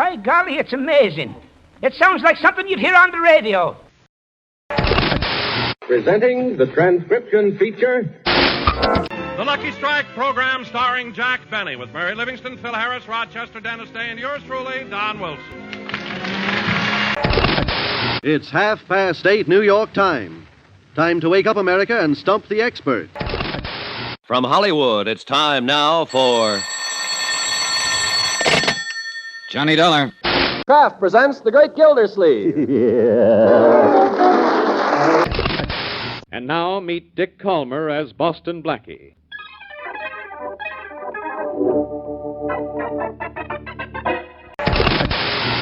By golly, it's amazing. It sounds like something you'd hear on the radio. Presenting the transcription feature. The Lucky Strike program starring Jack Benny with Mary Livingston, Phil Harris, Rochester, Dennis Day, and yours truly, Don Wilson. It's 8:30 New York time. Time to wake up, America, and stump the expert. From Hollywood, it's time now for Johnny Dollar. Kraft presents The Great Gildersleeve. And now meet Dick Calmer as Boston Blackie.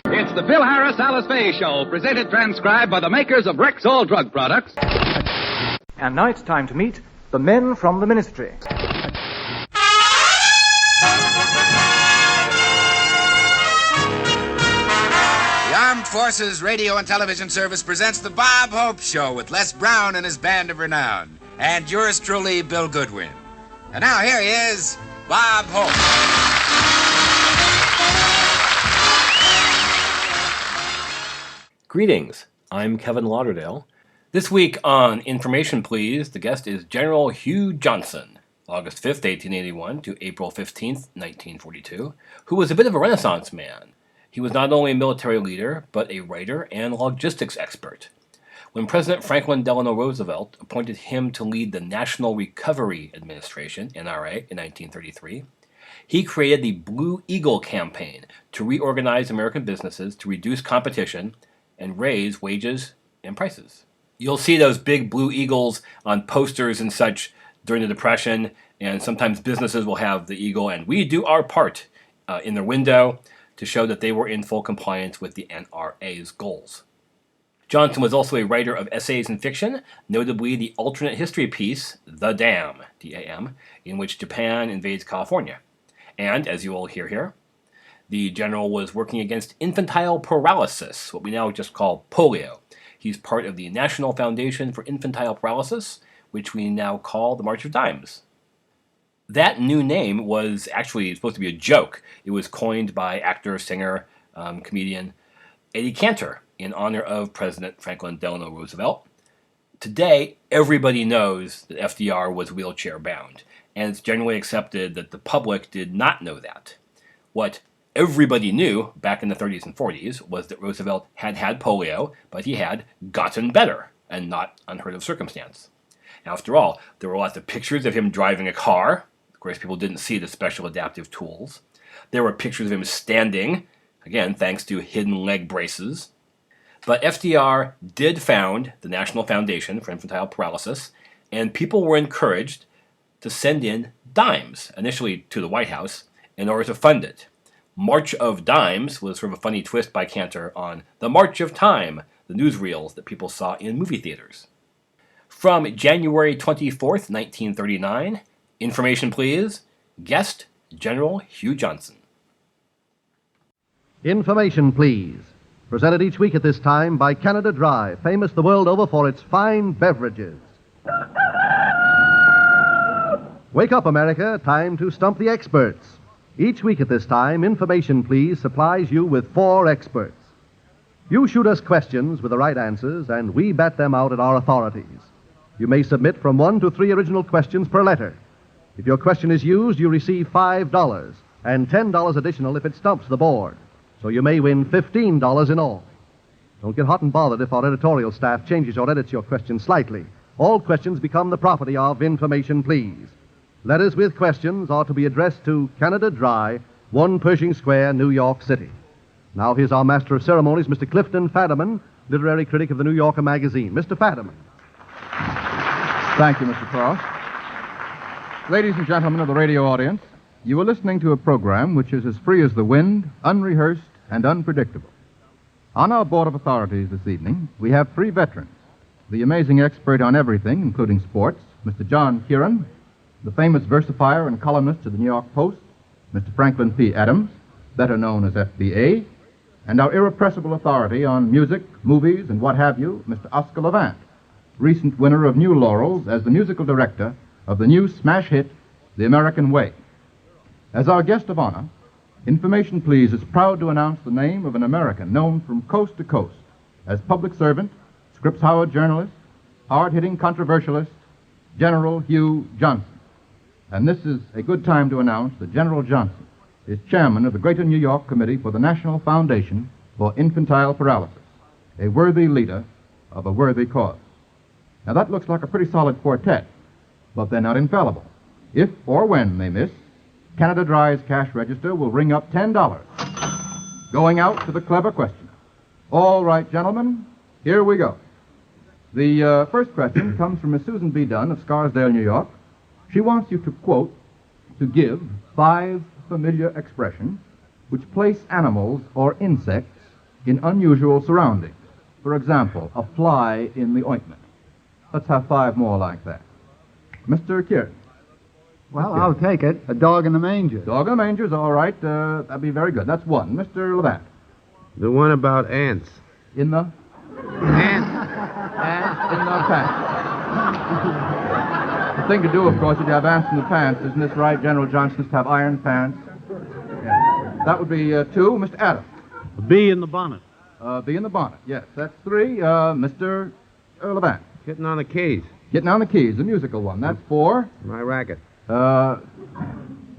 It's the Phil Harris, Alice Faye Show, presented transcribed by the makers of Rexall drug products. And now it's time to meet the men from the ministry. The Armed Forces Radio and Television Service presents the Bob Hope Show with Les Brown and his band of renown. And yours truly, Bill Goodwin. And now here he is, Bob Hope. Greetings, I'm Kevin Lauderdale. This week on Information Please, the guest is General Hugh Johnson, August 5th, 1881 to April 15th, 1942, who was a bit of a Renaissance man. He was not only a military leader, but a writer and logistics expert. When President Franklin Delano Roosevelt appointed him to lead the National Recovery Administration, NRA, in 1933, he created the Blue Eagle campaign to reorganize American businesses to reduce competition and raise wages and prices. You'll see those big blue eagles on posters and such during the Depression, and sometimes businesses will have the eagle and "we do our part" in their window to show that they were in full compliance with the NRA's goals. Johnson was also a writer of essays and fiction, notably the alternate history piece, The Dam, D-A-M, in which Japan invades California. And, as you will hear here, the general was working against infantile paralysis, what we now just call polio. He's part of the National Foundation for Infantile Paralysis, which we now call the March of Dimes. That new name was actually supposed to be a joke. It was coined by actor, singer, comedian Eddie Cantor in honor of President Franklin Delano Roosevelt. Today, everybody knows that FDR was wheelchair-bound, and it's generally accepted that the public did not know that. What everybody knew back in the 30s and 40s was that Roosevelt had had polio, but he had gotten better, and not unheard of circumstance. After all, there were lots of pictures of him driving a car. Of course, people didn't see the special adaptive tools. There were pictures of him standing, again, thanks to hidden leg braces. But FDR did found the National Foundation for Infantile Paralysis, and people were encouraged to send in dimes, initially to the White House, in order to fund it. March of Dimes was sort of a funny twist by Cantor on the March of Time, the newsreels that people saw in movie theaters. From January 24th, 1939, Information Please, guest General Hugh Johnson. Information Please, presented each week at this time by Canada Dry, famous the world over for its fine beverages. Wake up, America, time to stump the experts. Each week at this time, Information Please supplies you with 4 experts. You shoot us questions with the right answers, and we bat them out at our authorities. You may submit from 1 to 3 original questions per letter. If your question is used, you receive $5, and $10 additional if it stumps the board. So you may win $15 in all. Don't get hot and bothered if our editorial staff changes or edits your question slightly. All questions become the property of Information Please. Letters with questions are to be addressed to Canada Dry, 1 Pershing Square, New York City. Now here's our master of ceremonies, Mr. Clifton Fadiman, literary critic of the New Yorker magazine. Mr. Fadiman. Thank you, Mr. Cross. Ladies and gentlemen of the radio audience, you are listening to a program which is as free as the wind, unrehearsed, and unpredictable. On our board of authorities this evening, we have 3 veterans. The amazing expert on everything, including sports, Mr. John Kieran, the famous versifier and columnist of the New York Post, Mr. Franklin P. Adams, better known as FBA, and our irrepressible authority on music, movies, and what have you, Mr. Oscar Levant, recent winner of new laurels as the musical director of the new smash hit, The American Way. As our guest of honor, Information Please is proud to announce the name of an American known from coast to coast as public servant, Scripps Howard journalist, hard-hitting controversialist, General Hugh Johnson. And this is a good time to announce that General Johnson is chairman of the Greater New York Committee for the National Foundation for Infantile Paralysis, a worthy leader of a worthy cause. Now that looks like a pretty solid quartet, but they're not infallible. If or when they miss, Canada Dry's cash register will ring up $10, going out to the clever questioner. All right, gentlemen, here we go. The first question comes from Miss Susan B. Dunn of Scarsdale, New York. She wants you to quote, to give 5 familiar expressions which place animals or insects in unusual surroundings. For example, a fly in the ointment. Let's have 5 more like that. Mr. Kieran. Well, I'll take it. A dog in the manger. Dog in the manger is all right. That'd be very good. That's 1. Mr. Levant. The one about ants. In the? Ants. Ants in the pants. The thing to do, of course, is to have ants in the pants. Isn't this right? General Johnson is to have iron pants. Yeah. That would be 2. Mr. Adams. A bee in the bonnet. Bee in the bonnet. Yes, that's 3. Mr. Levant. Getting on the keys. Getting on the keys, the musical one. That's 4. My racket.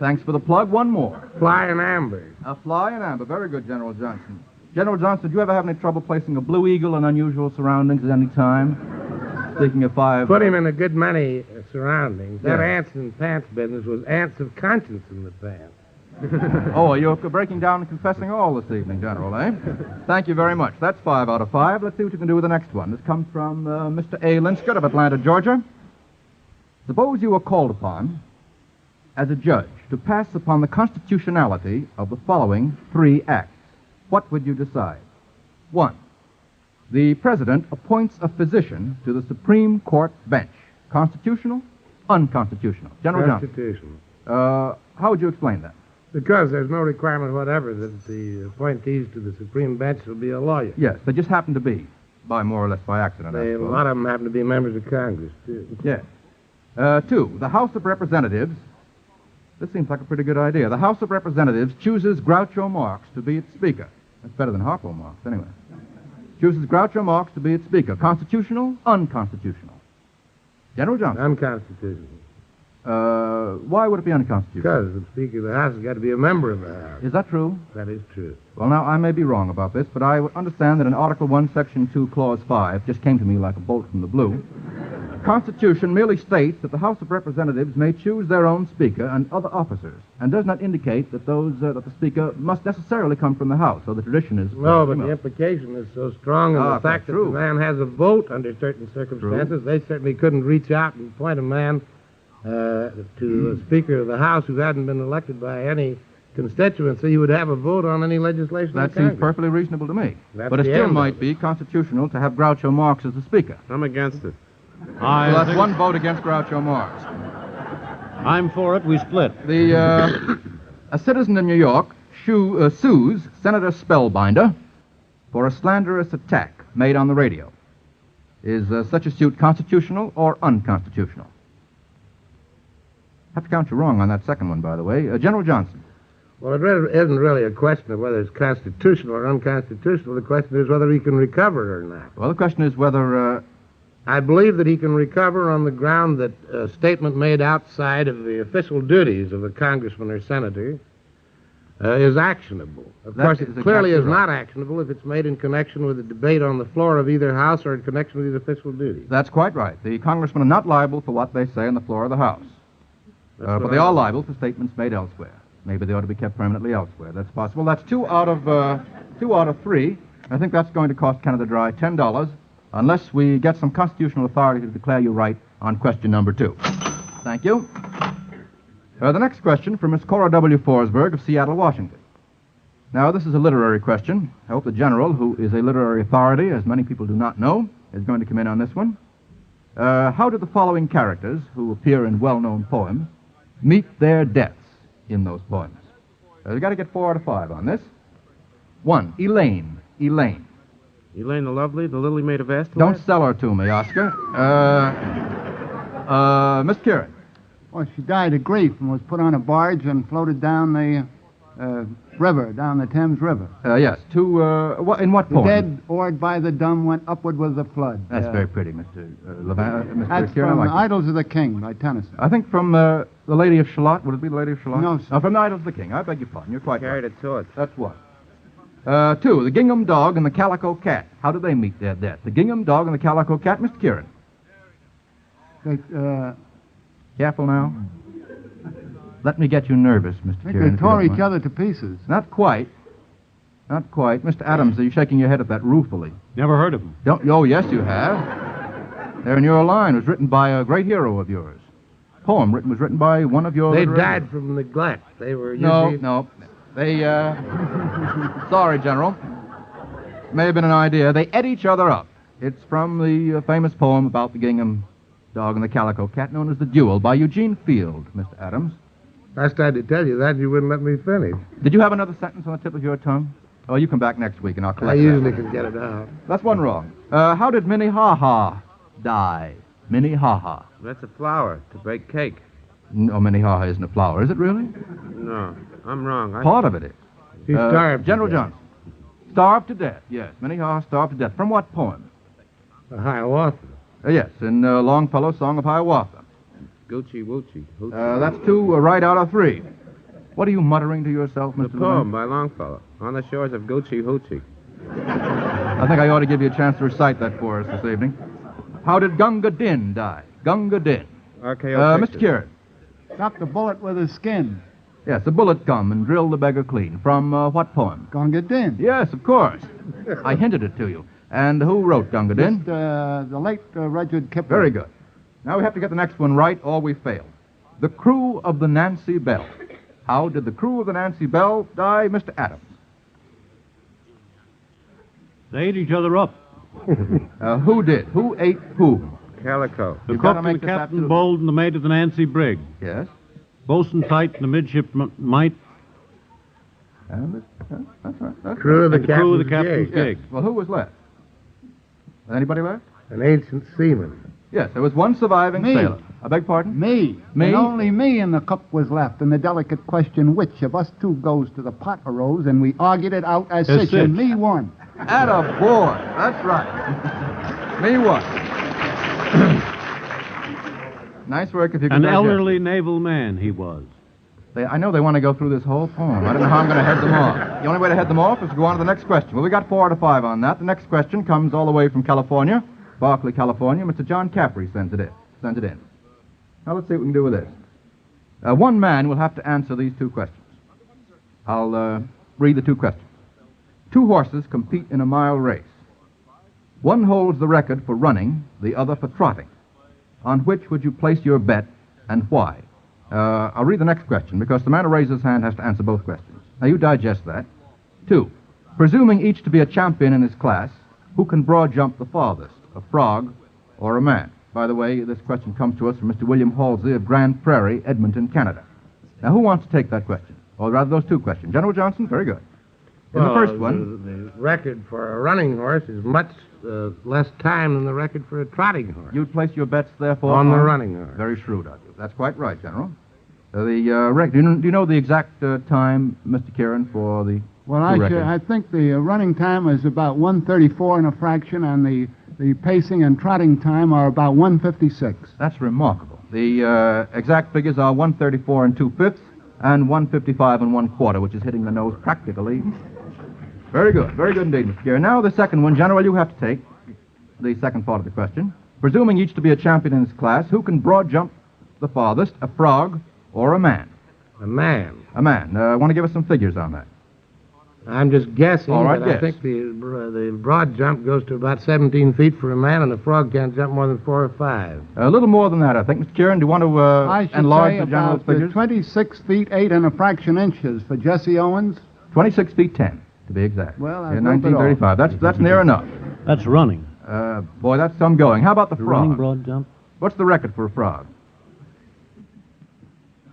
Thanks for the plug. 1 more. Fly and amber. A fly and amber. Very good, General Johnson. General Johnson, did you ever have any trouble placing a blue eagle in unusual surroundings at any time? Speaking of 5... Put him in a good many surroundings. Yeah. That ants in pants business was ants of conscience in the pants. Oh, you're breaking down and confessing all this evening, General, eh? Thank you very much. That's 5 out of 5. Let's see what you can do with the next one. This comes from Mr. A. Linscott of Atlanta, Georgia. Suppose you were called upon as a judge to pass upon the constitutionality of the following 3 acts. What would you decide? 1. The President appoints a physician to the Supreme Court bench. Constitutional? Unconstitutional? General Johnson. Constitutional. How would you explain that? Because there's no requirement whatever that the appointees to the Supreme Bench will be a lawyer. Yes, they just happen to be, by more or less by accident. A lot of them happen to be members of Congress, too. Yes. 2. The House of Representatives. This seems like a pretty good idea. The House of Representatives chooses Groucho Marx to be its Speaker. That's better than Harpo Marx, anyway. Chooses Groucho Marx to be its Speaker. Constitutional? Unconstitutional? General Johnson. Unconstitutional. Why would it be unconstitutional? Because the Speaker of the House has got to be a member of the House. Is that true? That is true. Well, now, I may be wrong about this, but I would understand that in Article 1, Section 2, Clause 5, just came to me like a bolt from the blue, the Constitution merely states that the House of Representatives may choose their own Speaker and other officers, and does not indicate that that the Speaker must necessarily come from the House, so the tradition is... No, but the implication is so strong in the fact that the man has a vote under certain circumstances. True. They certainly couldn't reach out and appoint a man to the Speaker of the House who hadn't been elected by any constituency. He would have a vote on any legislation. That seems perfectly reasonable to me. But it still might be constitutional to have Groucho Marx as the Speaker. I'm against it. Well, that's 1 vote against Groucho Marx. I'm for it. We split. A citizen in New York sues Senator Spellbinder for a slanderous attack made on the radio. Is such a suit constitutional or unconstitutional? I have to count you wrong on that second one, by the way. General Johnson. Well, it isn't really a question of whether it's constitutional or unconstitutional. The question is whether he can recover or not. Well, the question is whether... I believe that he can recover on the ground that a statement made outside of the official duties of a congressman or senator is actionable. Of course, it clearly is not actionable if it's made in connection with a debate on the floor of either House or in connection with his official duties. That's quite right. The congressmen are not liable for what they say on the floor of the House. But they are liable for statements made elsewhere. Maybe they ought to be kept permanently elsewhere. That's possible. That's 2 out of 3. I think that's going to cost Canada Dry $10, unless we get some constitutional authority to declare you right on question number 2. Thank you. The next question from Miss Cora W. Forsberg of Seattle, Washington. Now, this is a literary question. I hope the General, who is a literary authority, as many people do not know, is going to come in on this one. How did the following characters, who appear in well-known poems, meet their deaths in those poems? We've got to get 4 out of 5 on this. 1, Elaine. Elaine the Lovely, the lily made of Astolat? Don't sell her to me, Oscar. Miss Kieran. Well, she died of grief and was put on a barge and floated down the river, down the Thames River. Yes. In what The poem? dead, oared by the dumb, went upward with the flood. That's very pretty, Mr. Mr. That's Kieran. from I like it. Idols of the King by Tennyson. I think from The Lady of Shalott. Would it be The Lady of Shalott? No, sir. From The Idols of the King. I beg your pardon. You're quite Carried right. a torch. That's one. 2, the gingham dog and the calico cat. How did they meet their death? The gingham dog and the calico cat, Mr. Kieran. Careful now. Let me get you nervous, Mr. They Kieran. tore each other to pieces. Not quite. Not quite. Mr. Adams, are you shaking your head at that ruefully? Never heard of him. Oh, yes, you have. There in your line was written by a great hero of yours. Poem was written by one of your... They died from neglect. They were usually... No. They, Sorry, General. May have been an idea. They ate each other up. It's from the famous poem about the gingham dog and the calico cat known as The Duel by Eugene Field, Mr. Adams. I started to tell you that, you wouldn't let me finish. Did you have another sentence on the tip of your tongue? Oh, you come back next week and I'll collect I usually that. can get it out. That's one wrong. How did Minnehaha die? Minnehaha. That's a flower to bake cake. No, Minnehaha isn't a flower, is it really? No, I'm wrong. Part of it is. He starved General to death. Johnson. Starved to death, yes. Minnehaha starved to death. From what poem? Hiawatha. Yes, in Longfellow's Song of Hiawatha. Goochie Woochie. That's 2 right out of 3. What are you muttering to yourself, Mr. The poem by Longfellow, On the Shores of Goochie Hoochie. I think I ought to give you a chance to recite that for us this evening. How did Gunga Din die? Gunga Din. RKO Mr. Kieran. Stop the bullet with his skin. Yes, a bullet come and drill the beggar clean. From what poem? Gunga Din. Yes, of course. I hinted it to you. And who wrote Gunga Din? The late Rudyard Kipling. Very good. Now we have to get the next one right or we fail. The crew of the Nancy Bell. How did the crew of the Nancy Bell die, Mr. Adams? They ate each other up. Who did? Who ate whom? Calico. The You've cook gotta and the make this captain absolute- Bold and the mate of the Nancy Brig. Yes. Bosun Tight and the midshipman Mite. That's right. That's Crew of right. the Crew of the captain's captain's gig. gig. Well, who was left? Anybody left? An ancient seaman. Yes, there was one surviving Me. sailor. I beg pardon? Me. Me? And only me and the cook was left. And the delicate question, which of us two goes to the pot arose, and we argued it out as As such, and such. me won. Atta boy. That's right. Me what? Nice work if you can An digest elderly naval man he was. I know they want to go through this whole poem. I don't know how I'm going to head them off. The only way to head them off is to go on to the next question. Well, we got 4 out of 5 on that. The next question comes all the way from California, Berkeley, California. Mr. John Caffrey sends it in. Now, let's see what we can do with this. One man will have to answer these 2 questions. I'll read the 2 questions. 2 horses compete in a mile race. One holds the record for running, the other for trotting. On which would you place your bet, and why? I'll read the next question, because the man who raises his hand has to answer both questions. Now, you digest that. 2, presuming each to be a champion in his class, who can broad jump the farthest, a frog or a man? By the way, this question comes to us from Mr. William Halsey of Grand Prairie, Edmonton, Canada. Now, who wants to take that question? Or rather, those 2 questions. General Johnson, very good. In the first one... The record for a running horse is much less time than the record for a trotting horse. You'd place your bets, therefore... On the running horse. Very shrewd of you. That's quite right, General. Do you know the exact time, Mr. Kieran, for the Well, records? I think the running time is about 1:34 and a fraction, and the pacing and trotting time are about 1:56. That's remarkable. The exact figures are 1:34 and 2/5 and 1:55 and 1/4, which is hitting the nose practically. Very good indeed, Mr. Kieran. Now the second one, General, you have to take the second part of the question. Presuming each to be a champion in his class, who can broad jump the farthest, a frog or a man? A man. A man. Want to give us some figures on that? I'm just guessing. All right, but guess. I think the broad jump goes to about 17 feet for a man, and the frog can't jump more than 4 or 5. A little more than that, I think. Mr. Kieran, do you want to I should enlarge say the general about figures? 26 feet 8 and a fraction inches for Jesse Owens. 26 feet 10, to be exact. Well, in 1935. That's near enough. That's running. Boy, that's some going. How about the frog? Running broad jump. What's the record for a frog?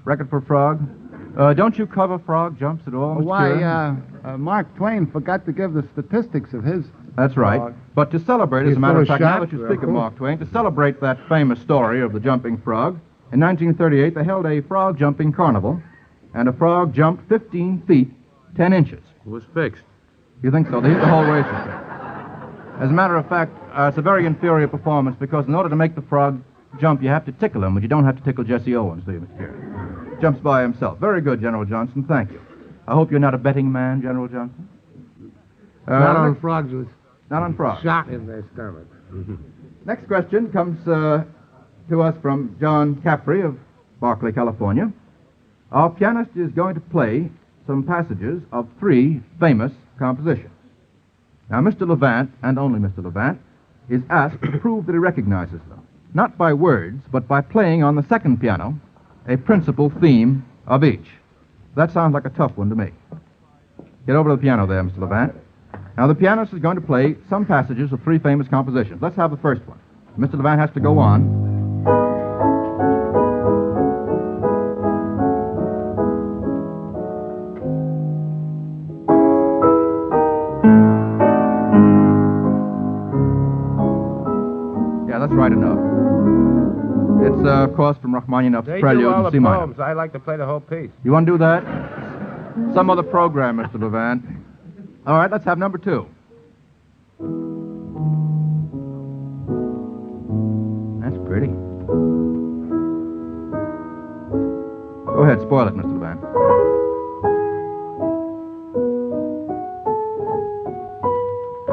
Record for a frog? Don't you cover frog jumps at all, Mr. Kieran? Mark Twain forgot to give the statistics of his. That's right. frog. But to celebrate, as He's a matter of full of fact, now shot, that you speak of Russell. Mark Twain, to celebrate that famous story of the jumping frog, in 1938 they held a frog jumping carnival, and a frog jumped 15 feet 10 inches. It was fixed. You think so? The whole race is fixed. As a matter of fact, it's a very inferior performance because in order to make the frog jump, you have to tickle him, but you don't have to tickle Jesse Owens, do you, Mr. Carey? Jumps by himself. Very good, General Johnson. Thank you. I hope you're not a betting man, General Johnson. Not on frogs with Not on frogs. shot in their stomach. Next question comes to us from John Caffrey of Berkeley, California. Our pianist is going to play some passages of 3 famous compositions. Now, Mr. Levant, and only Mr. Levant, is asked to prove that he recognizes them, not by words, but by playing on the second piano a principal theme of each. That sounds like a tough one to me. Get over to the piano there, Mr. Levant. Now, the pianist is going to play some passages of 3 famous compositions. Let's have the first one. Mr. Levant has to go on. Yeah, that's right enough. It's, of course, from Rachmaninoff's They Prelude do all in the C minor. poems. I like to play the whole piece. You want to do that? Some other program, Mr. Levant. All right, let's have number 2. That's pretty. Go ahead, spoil it, Mr. Levant.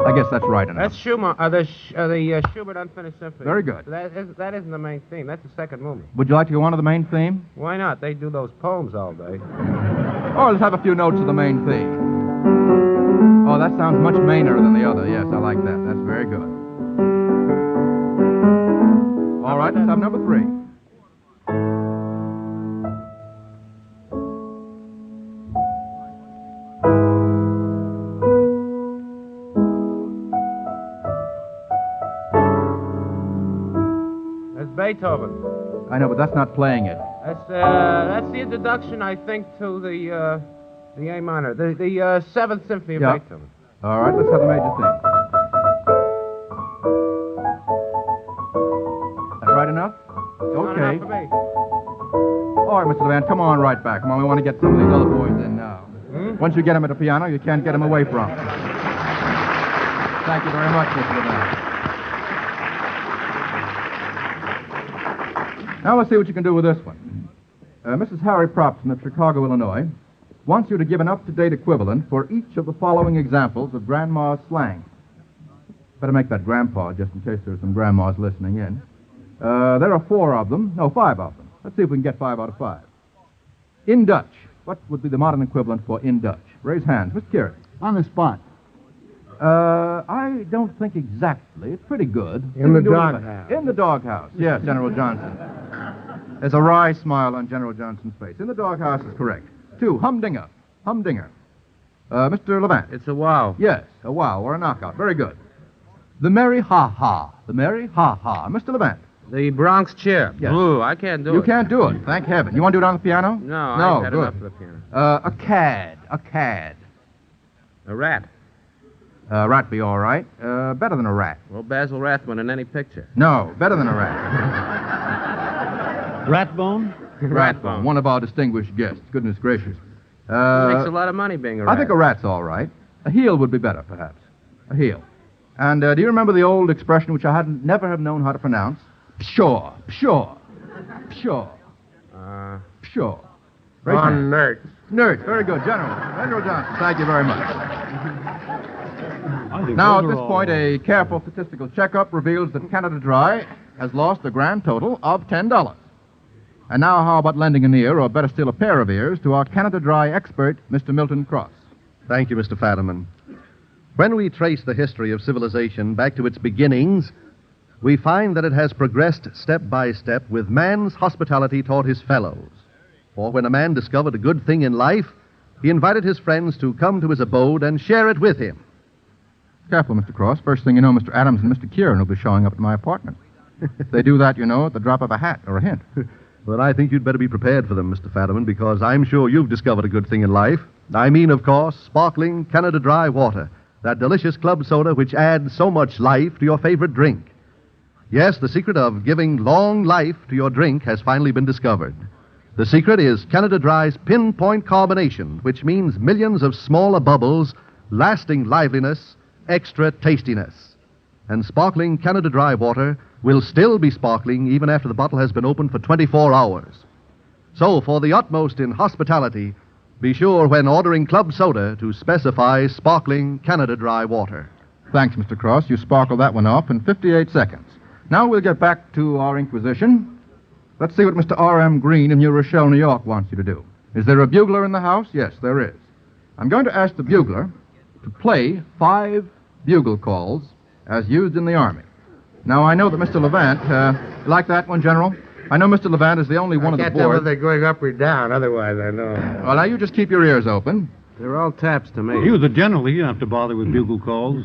I guess that's right enough. That's Schumann, the Schubert Unfinished Symphony. Very good. That isn't the main theme. That's the second movement. Would you like to go on to the main theme? Why not? They do those poems all day. Or let's have a few notes of the main theme. Oh, that sounds much mainer than the other. Yes, I like that. That's very good. All right, let's have number 3. That's Beethoven. I know, but that's not playing it. That's the introduction, I think, to the A minor, the Seventh Symphony of Yeah. Beethoven. All right, let's have the major theme. That's right enough? Not Okay. enough for me. All right, Mr. Levant, come on right back. Come on, we want to get some of these other boys in now. Once you get them at the piano, you can't get them away from it. Thank you very much, Mr. Levant. Now let's see what you can do with this one. Mrs. Harry Propson of Chicago, Illinois, wants you to give an up-to-date equivalent for each of the following examples of grandma's slang. Better make that grandpa, just in case there's some grandmas listening in. There are 4 of them. No, 5 of them. Let's see if we can get 5 out of 5. In Dutch. What would be the modern equivalent for in Dutch? Raise hands. Mr. Kieran. On the spot. I don't think exactly. It's pretty good. In the doghouse. In the doghouse. Yes, General Johnson. There's a wry smile on General Johnson's face. In the doghouse is correct. 2, humdinger. Humdinger. Mr. Levant. It's a wow. Yes, a wow or a knockout. Very good. The merry ha-ha. The merry ha-ha. Mr. Levant. The Bronx Chip. Yes. Ooh, I can't do it. You can't do it. Thank heaven. You want to do it on the piano? No, I've had good. enough of the piano. A cad. A cad. A rat. Rat be all right. Better than a rat. Well, Basil Rathbone in any picture. No, better than a rat. Ratbone? Ratbone, one of our distinguished guests. Goodness gracious. Makes a lot of money being a rat. I think a rat's all right. A heel would be better, perhaps. A heel. And do you remember the old expression which I never have known how to pronounce? Pshaw. Pshaw. Pshaw. Pshaw. On nerds. Nerds. Very good, General. General Johnson, thank you very much. Now, at this point, a careful statistical checkup reveals that Canada Dry has lost a grand total of $10. And now, how about lending an ear, or better still, a pair of ears, to our Canada Dry expert, Mr. Milton Cross? Thank you, Mr. Fadiman. When we trace the history of civilization back to its beginnings, we find that it has progressed step by step with man's hospitality toward his fellows. For when a man discovered a good thing in life, he invited his friends to come to his abode and share it with him. Careful, Mr. Cross. First thing you know, Mr. Adams and Mr. Kieran will be showing up at my apartment. They do that, you know, at the drop of a hat or a hint. Well, I think you'd better be prepared for them, Mr. Fadiman, because I'm sure you've discovered a good thing in life. I mean, of course, sparkling Canada Dry water, that delicious club soda which adds so much life to your favorite drink. Yes, the secret of giving long life to your drink has finally been discovered. The secret is Canada Dry's pinpoint carbonation, which means millions of smaller bubbles, lasting liveliness, extra tastiness. And sparkling Canada Dry water will still be sparkling even after the bottle has been open for 24 hours. So, for the utmost in hospitality, be sure when ordering club soda to specify sparkling Canada Dry water. Thanks, Mr. Cross. You sparkled that one off in 58 seconds. Now we'll get back to our inquisition. Let's see what Mr. R.M. Green in New Rochelle, New York wants you to do. Is there a bugler in the house? Yes, there is. I'm going to ask the bugler to play 5 bugle calls as used in the Army. Now, I know that Mr. Levant, like that one, General? I know Mr. Levant is the only one of the board. I can't tell whether they're going up or down, otherwise I know. Well, now you just keep your ears open. They're all taps to me. He was a general. He didn't have to bother with bugle calls.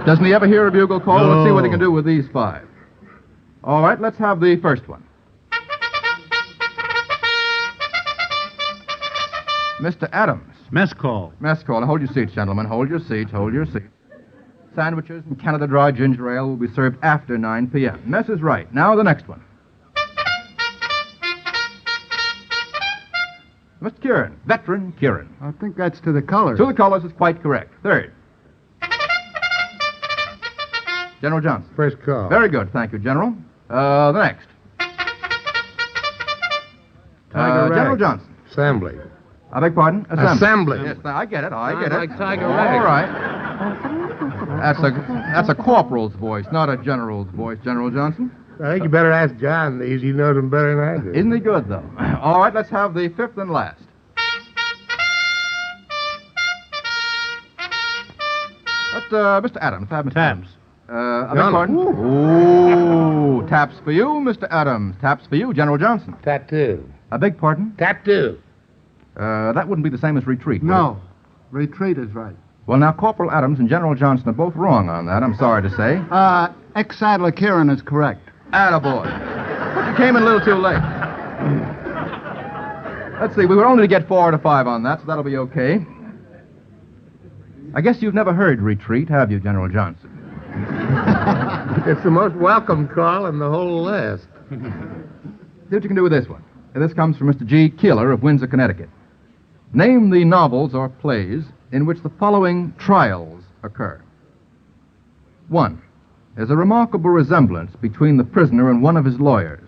Doesn't he ever hear a bugle call? No. Let's see what he can do with these 5. All right, let's have the first one. Mr. Adams. Mess call. Mess call. Now, hold your seats, gentlemen. Hold your seats. Hold your seats. Sandwiches and Canada Dry ginger ale will be served after 9 p.m. Mess is right. Now the next one. Mr. Kieran. Veteran Kieran. I think that's to the colors. To the colors is quite correct. Third. General Johnson. First call. Very good. Thank you, General. The next. General Johnson. Assembly. I beg pardon? Assembly. Yes, I get it. I get it. Like Tiger All Rag. right. That's a corporal's voice, not a general's voice, General Johnson. I think you better ask John these. He knows them better than I do. Isn't he good, though? All right, let's have the 5th and last. That's Mr. Adams. Have Mr. Taps. I beg pardon? Ooh, taps for you, Mr. Adams. Taps for you, General Johnson. Tattoo. I beg pardon? Tattoo. That wouldn't be the same as retreat, would No. Retreat is right. it? Well, now, Corporal Adams and General Johnson are both wrong on that, I'm sorry to say. Ex-Saddler Kieran is correct. Attaboy. But you came in a little too late. Let's see, we were only to get 4 out of 5 on that, so that'll be okay. I guess you've never heard retreat, have you, General Johnson? It's the most welcome call in the whole list. See what you can do with this one. This comes from Mr. G. Keeler of Windsor, Connecticut. Name the novels or plays in which the following trials occur. 1. There's a remarkable resemblance between the prisoner and one of his lawyers,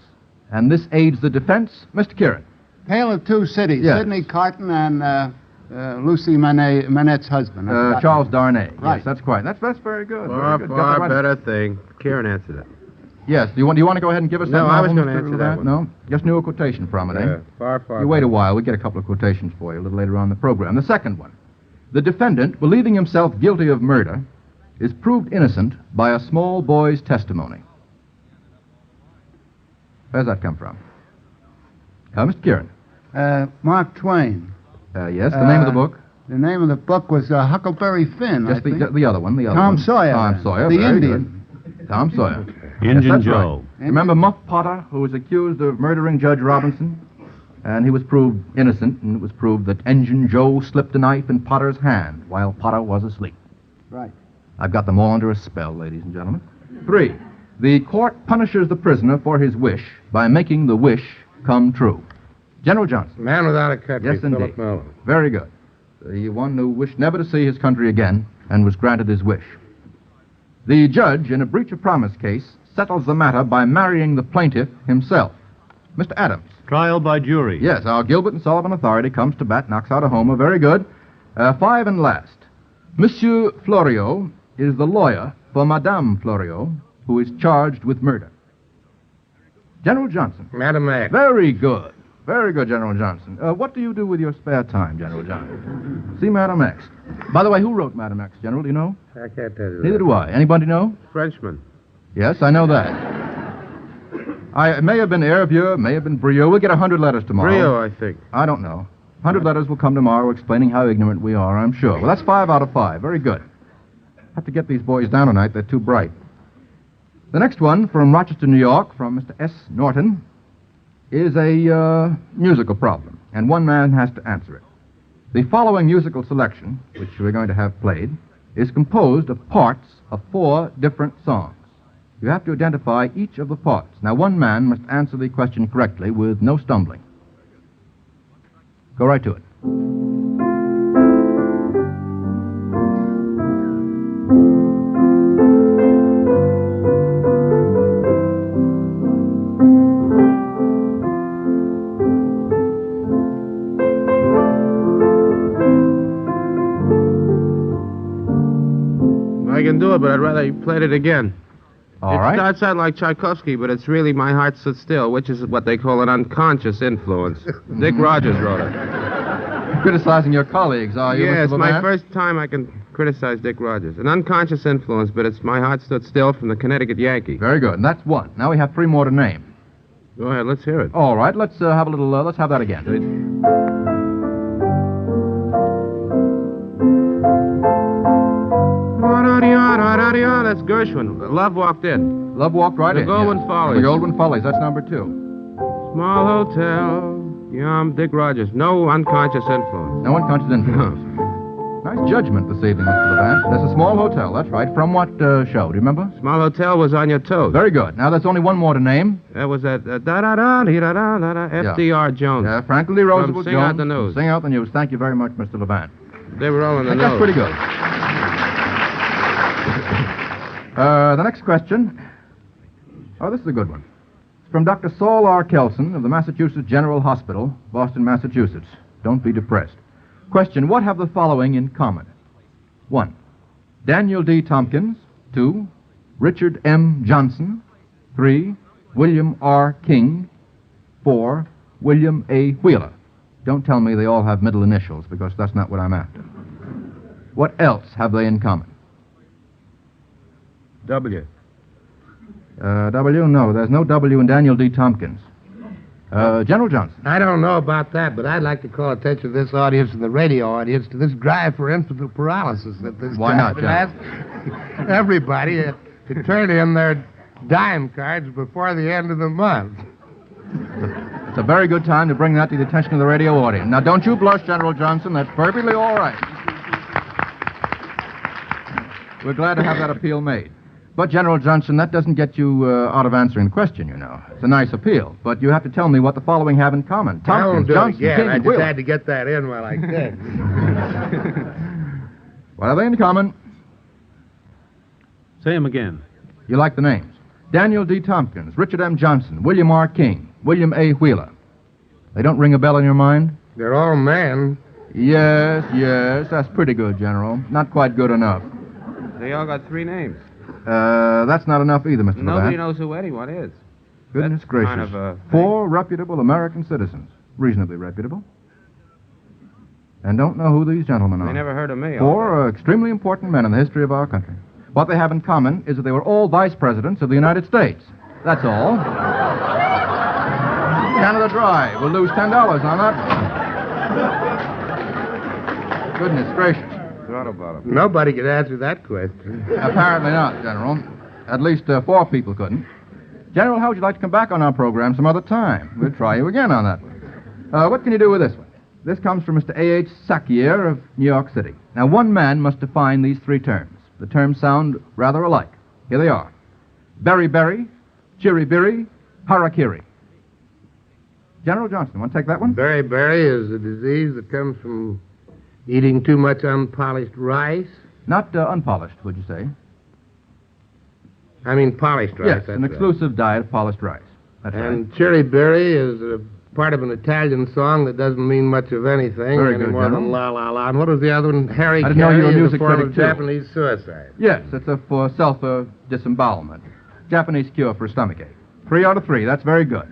and this aids the defense. Mr. Kieran. Tale of Two Cities. Yes. Sidney Carton and Lucy Manette's husband. Charles Darnay. Right. Yes, that's quite. That's very good. Far, very good. Got that far right. better thing. Kieran answered it. Yes. Do you want to go ahead and give us No, that I was novel, going to Mr. answer that Levant? one. No? Just knew a quotation from it, eh? Yeah, far, far You wait a better. while. We'll get a couple of quotations for you a little later on in the program. The second one. The defendant, believing himself guilty of murder, is proved innocent by a small boy's testimony. Where's that come from? Mr. Kieran. Mark Twain. Yes, the name of the book? The name of the book was Huckleberry Finn, Just I think. the other one. The other Tom one. Sawyer. Tom Sawyer. The very Indian. good. Tom Sawyer. Injun Yes, that's Joe. right. Remember Muff Potter, who was accused of murdering Judge Robinson? And he was proved innocent, and it was proved that Injun Joe slipped a knife in Potter's hand while Potter was asleep. Right. I've got them all under a spell, ladies and gentlemen. 3. The court punishes the prisoner for his wish by making the wish come true. General Johnson. Man Without a Country. Yes, indeed. Philip Nolan. Very good. The one who wished never to see his country again and was granted his wish. The judge, in a breach of promise case, settles the matter by marrying the plaintiff himself. Mr. Adams. Trial by jury. Yes, our Gilbert and Sullivan Authority comes to bat, knocks out a homer. Very good. 5 and last. Monsieur Floriot is the lawyer for Madame Floriot, who is charged with murder. General Johnson. Madam X. Very good. Very good, General Johnson. What do you do with your spare time, General Johnson? See Madam X. By the way, who wrote Madam X, General? Do you know? I can't tell you. Neither do I. Anybody know? Frenchman. Yes, I know that. It may have been Hervieux, may have been Brieux. We'll get 100 letters tomorrow. Brio, I think. I don't know. 100 letters will come tomorrow explaining how ignorant we are, I'm sure. Well, that's 5 out of 5. Very good. Have to get these boys down tonight. They're too bright. The next one from Rochester, New York, from Mr. S. Norton, is a musical problem, and one man has to answer it. The following musical selection, which we're going to have played, is composed of parts of 4 different songs. You have to identify each of the parts. Now, one man must answer the question correctly with no stumbling. Go right to it. I can do it, but I'd rather you played it again. All right. It starts out like Tchaikovsky, but it's really My Heart Stood Still, which is what they call an unconscious influence. Dick Rogers wrote it. Criticizing your colleagues, are you, Yeah, Mr. it's my Levant? first time I can criticize Dick Rogers. An unconscious influence, but it's My Heart Stood Still from the Connecticut Yankee. Very good. And that's one. Now we have three more to name. Go ahead, let's hear it. All right, let's have a little. Let's have that again. That's Gershwin. Love Walked In. Love Walked Right The In. Goldwyn yes. Follies. The Goldwyn Follies. That's number 2. Small Hotel. Yeah, I'm Dick Rogers. No unconscious influence. No unconscious influence. Nice judgment this evening, Mr. Levant. There's a Small Hotel. That's right. From what show? Do you remember? Small Hotel was On Your Toes. Very good. Now there's only one more to name. That was that da-da-da-dee-da-da-da-da, F.D.R. Jones. Yeah, Franklin D. Roosevelt Sing Jones. Out the News. Sing Out the News. Thank you very much, Mr. Levant. They were all in the That's nose. pretty good. The next question. Oh, this is a good one. It's from Dr. Saul R. Kelson of the Massachusetts General Hospital, Boston, Massachusetts. Don't be depressed. Question, what have the following in common? 1. Daniel D. Tompkins. 2. Richard M. Johnson. 3. William R. King. 4. William A. Wheeler. Don't tell me they all have middle initials, because that's not what I'm after. What else have they in common? W. W? No, there's no W in Daniel D. Tompkins. General Johnson. I don't know about that, but I'd like to call attention to this audience and the radio audience to this drive for infantile paralysis that this Why not, ask everybody to turn in their dime cards before the end of the month. It's a very good time to bring that to the attention of the radio audience. Now, don't you blush, General Johnson. That's perfectly all right. We're glad to have that appeal made. But, General Johnson, that doesn't get you out of answering the question, you know. It's a nice appeal, but you have to tell me what the following have in common. I won't Tompkins, do Johnson, it again. King, I just Wheeler. had to get that in while I could. What have they in common? Say them again. You like the names. Daniel D. Tompkins, Richard M. Johnson, William R. King, William A. Wheeler. They don't ring a bell in your mind? They're all men. Yes, that's pretty good, General. Not quite good enough. They all got 3 names. That's not enough either, Mr. Nobody Levant. knows who anyone is. Goodness That's gracious. kind of a 4 reputable American citizens. Reasonably reputable. And don't know who these gentlemen are. They never heard of me. 4 extremely important men in the history of our country. What they have in common is that they were all vice presidents of the United States. That's all. Canada Dry. We'll lose $10 on that. Goodness gracious. Nobody could answer that question. Apparently not, General. At least 4 people couldn't. General, how would you like to come back on our program some other time? We'll try you again on that one. What can you do with this one? This comes from Mr. A.H. Sakier of New York City. Now, one man must define these 3 terms. The terms sound rather alike. Here they are. Berry-berry, chiri-biri, harakiri. General Johnson, want to take that one? Berry-berry is a disease that comes from eating too much unpolished rice. Not unpolished, would you say? I mean polished rice. Yes, that's an right. exclusive diet of polished rice. That's And chiri-biri is a part of an Italian song that doesn't mean much of anything Very any good, more than General. la la la. And what was the other one? Harry I didn't know you were a is music a form critic, of too. Japanese suicide. Yes, it's for self-disembowelment. Japanese cure for stomachache. 3 out of 3. That's very good.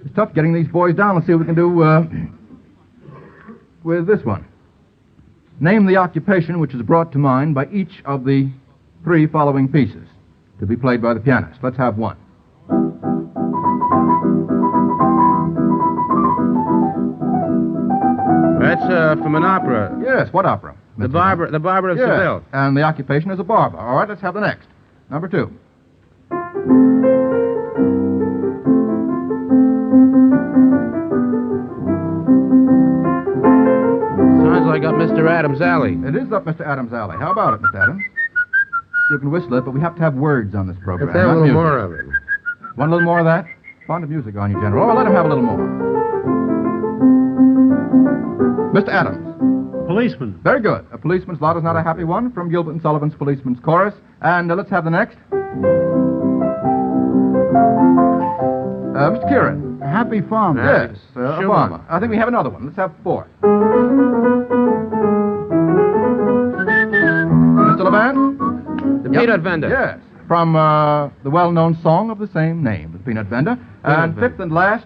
It's tough getting these boys down. Let's see what we can do with this one. Name the occupation which is brought to mind by each of the 3 following pieces to be played by the pianist. Let's have one. That's from an opera. Yes, what opera? The Barber of Yes, Seville. and the occupation is a barber. All right, let's have the next. Number 2. Sounds like up Mr. Adams' alley. It is up Mr. Adams' alley. How about it, Mr. Adams? you can whistle it, but we have to have words on this program. Let's have a little more of it. Want a little more of that? Fond of music, aren't you, General? Well, let him have a little more. Mr. Adams. Policeman. Very good. A policeman's lot is not a happy one from Gilbert and Sullivan's Policeman's Chorus. And let's have the next. Mr. Kieran. Happy farm. Yes, Obama. I think we have another one. Let's have fourth. Mr. Levant? The Peanut Vendor. Yes, from the well-known song of the same name, The Peanut Vendor. And fifth and last.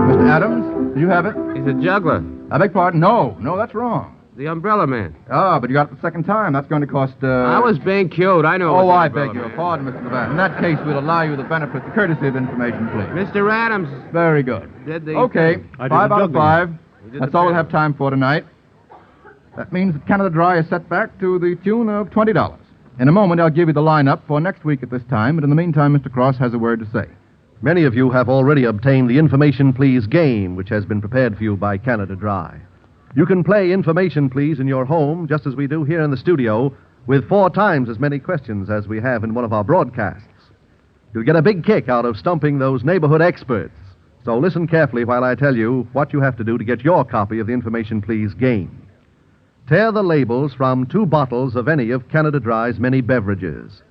Mr. Adams, do you have it? He's a juggler. I beg pardon? No, that's wrong. The Umbrella Man. Ah, but you got it the second time. That's going to cost, I was being cued. I know. Oh, I beg your pardon, Mr. Levant. In that case, we'll allow you the benefit, the courtesy of information, please. Mr. Adams. Very good. Did the... Okay, 5 out of 5. That's all we'll have time for tonight. That means that Canada Dry is set back to the tune of $20. In a moment, I'll give you the lineup for next week at this time, but in the meantime, Mr. Cross has a word to say. Many of you have already obtained the Information Please game, which has been prepared for you by Canada Dry. You can play Information Please in your home, just as we do here in the studio, with 4 times as many questions as we have in one of our broadcasts. You'll get a big kick out of stumping those neighborhood experts. So listen carefully while I tell you what you have to do to get your copy of the Information Please game. Tear the labels from 2 bottles of any of Canada Dry's many beverages.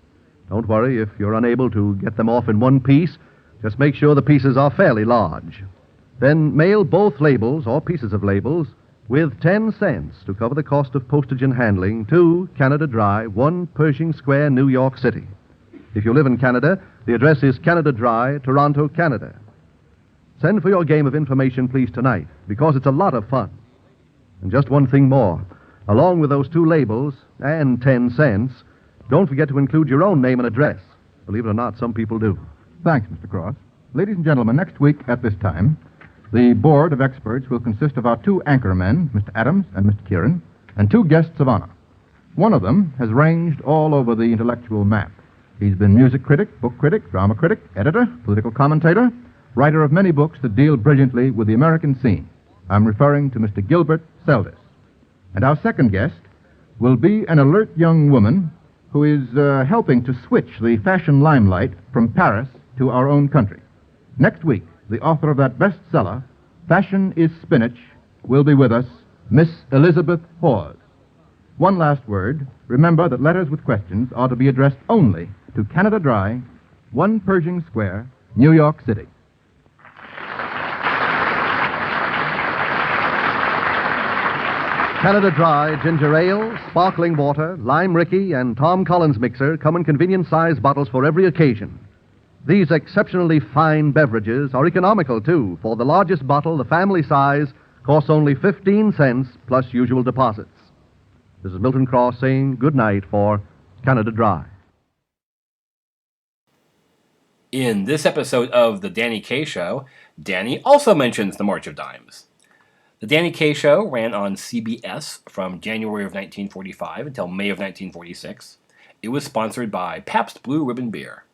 Don't worry if you're unable to get them off in one piece. Just make sure the pieces are fairly large. Then mail both labels or pieces of labels with 10 cents to cover the cost of postage and handling to Canada Dry, 1 Pershing Square, New York City. If you live in Canada, the address is Canada Dry, Toronto, Canada. Send for your game of Information Please tonight, because it's a lot of fun. And just one thing more. Along with those 2 labels and 10 cents, don't forget to include your own name and address. Believe it or not, some people do. Thanks, Mr. Cross. Ladies and gentlemen, next week at this time, the board of experts will consist of our 2 anchor men, Mr. Adams and Mr. Kieran, and 2 guests of honor. One of them has ranged all over the intellectual map. He's been music critic, book critic, drama critic, editor, political commentator, writer of many books that deal brilliantly with the American scene. I'm referring to Mr. Gilbert Seldes. And our second guest will be an alert young woman who is helping to switch the fashion limelight from Paris to our own country. Next week, the author of that bestseller, Fashion is Spinach, will be with us, Miss Elizabeth Hawes. One last word. Remember that letters with questions are to be addressed only to Canada Dry, 1 Pershing Square, New York City. Canada Dry ginger ale, sparkling water, lime Ricky, and Tom Collins mixer come in convenient-sized bottles for every occasion. These exceptionally fine beverages are economical, too. For the largest bottle, the family size, costs only 15 cents plus usual deposits. This is Milton Cross saying good night for Canada Dry. In this episode of The Danny Kaye Show, Danny also mentions the March of Dimes. The Danny Kaye Show ran on CBS from January of 1945 until May of 1946. It was sponsored by Pabst Blue Ribbon Beer.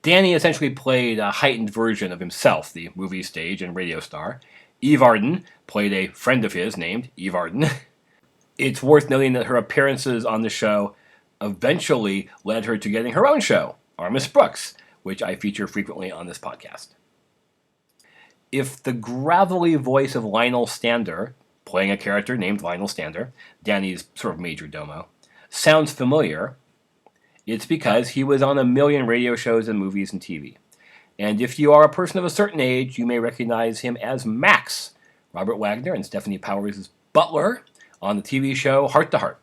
Danny essentially played a heightened version of himself, the movie, stage, and radio star. Eve Arden played a friend of his named Eve Arden. It's worth noting that her appearances on the show eventually led her to getting her own show, Our Miss Brooks, which I feature frequently on this podcast. If the gravelly voice of Lionel Stander, playing a character named Lionel Stander, Danny's sort of major domo, sounds familiar, it's because he was on a million radio shows and movies and TV. And if you are a person of a certain age, you may recognize him as Max, Robert Wagner and Stephanie Powers' butler, on the TV show Heart to Heart.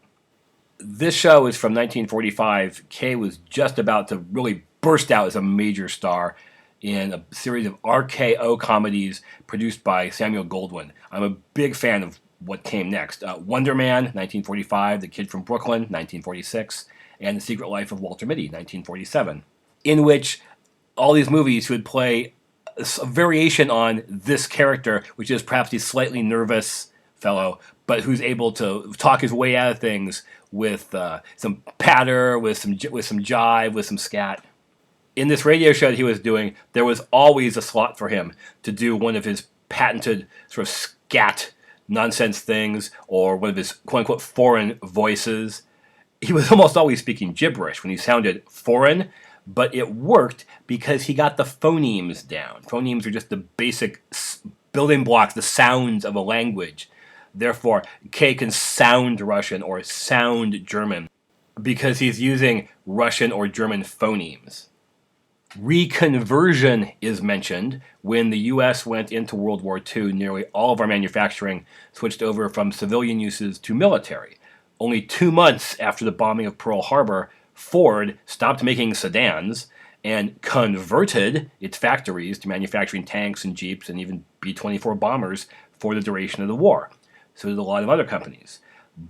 This show is from 1945. Kaye was just about to really burst out as a major star in a series of RKO comedies produced by Samuel Goldwyn. I'm a big fan of what came next. Wonder Man, 1945, The Kid from Brooklyn, 1946, and The Secret Life of Walter Mitty, 1947, in which all these movies would play a variation on this character, which is perhaps the slightly nervous fellow, but who's able to talk his way out of things with some patter, with some jive, with some scat. In this radio show that he was doing, there was always a slot for him to do one of his patented sort of scat nonsense things or one of his quote-unquote foreign voices. He was almost always speaking gibberish when he sounded foreign, but it worked because he got the phonemes down. Phonemes are just the basic building blocks, the sounds of a language. Therefore, Kaye can sound Russian or sound German because he's using Russian or German phonemes. Reconversion is mentioned. When the U.S. went into World War II, nearly all of our manufacturing switched over from civilian uses to military. Only 2 months after the bombing of Pearl Harbor, Ford stopped making sedans and converted its factories to manufacturing tanks and jeeps and even B-24 bombers for the duration of the war. So did a lot of other companies.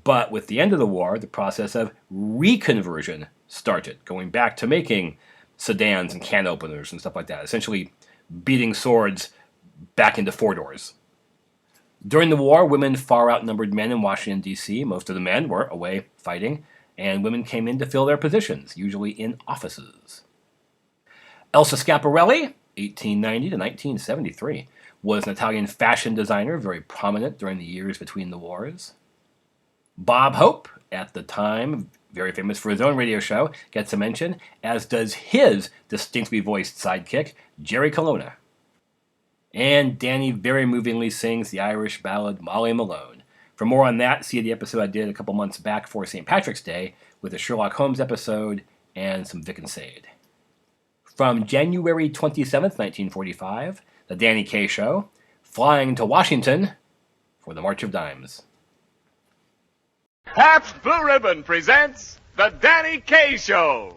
But with the end of the war, the process of reconversion started, going back to making sedans and can openers and stuff like that, essentially beating swords back into four-doors. During the war, women far outnumbered men in Washington, D.C. Most of the men were away fighting, and women came in to fill their positions, usually in offices. Elsa Schiaparelli, 1890 to 1973, was an Italian fashion designer, very prominent during the years between the wars. Bob Hope, at the time very famous for his own radio show, gets a mention, as does his distinctly voiced sidekick, Jerry Colonna. And Danny very movingly sings the Irish ballad Molly Malone. For more on that, see the episode I did a couple months back for St. Patrick's Day with a Sherlock Holmes episode and some Vic and Sade. From January 27th, 1945, The Danny Kaye Show, flying to Washington for the March of Dimes. Pabst Blue Ribbon presents The Danny Kaye Show.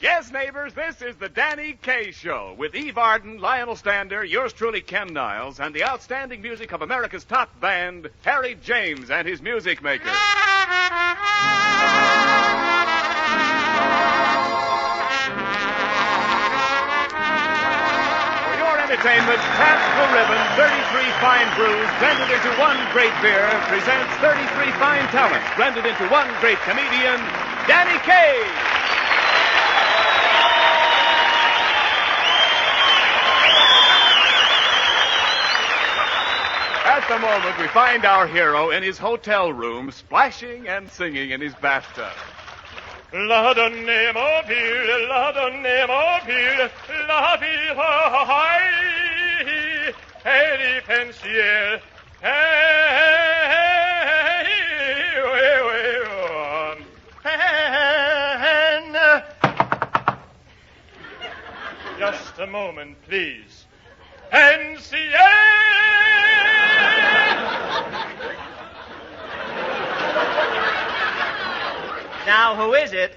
Yes, neighbors, this is The Danny Kaye Show with Eve Arden, Lionel Stander, yours truly, Ken Niles, and the outstanding music of America's top band, Harry James and his music makers. Entertainment, Pabst Blue Ribbon, 33 fine brews blended into one great beer, presents 33 fine talents blended into one great comedian, Danny Kaye. At the moment, we find our hero in his hotel room, splashing and singing in his bathtub. La donne mobile, la donne mobile, la vie e di pensier, Just a moment, please. Pensier! Now, who is it?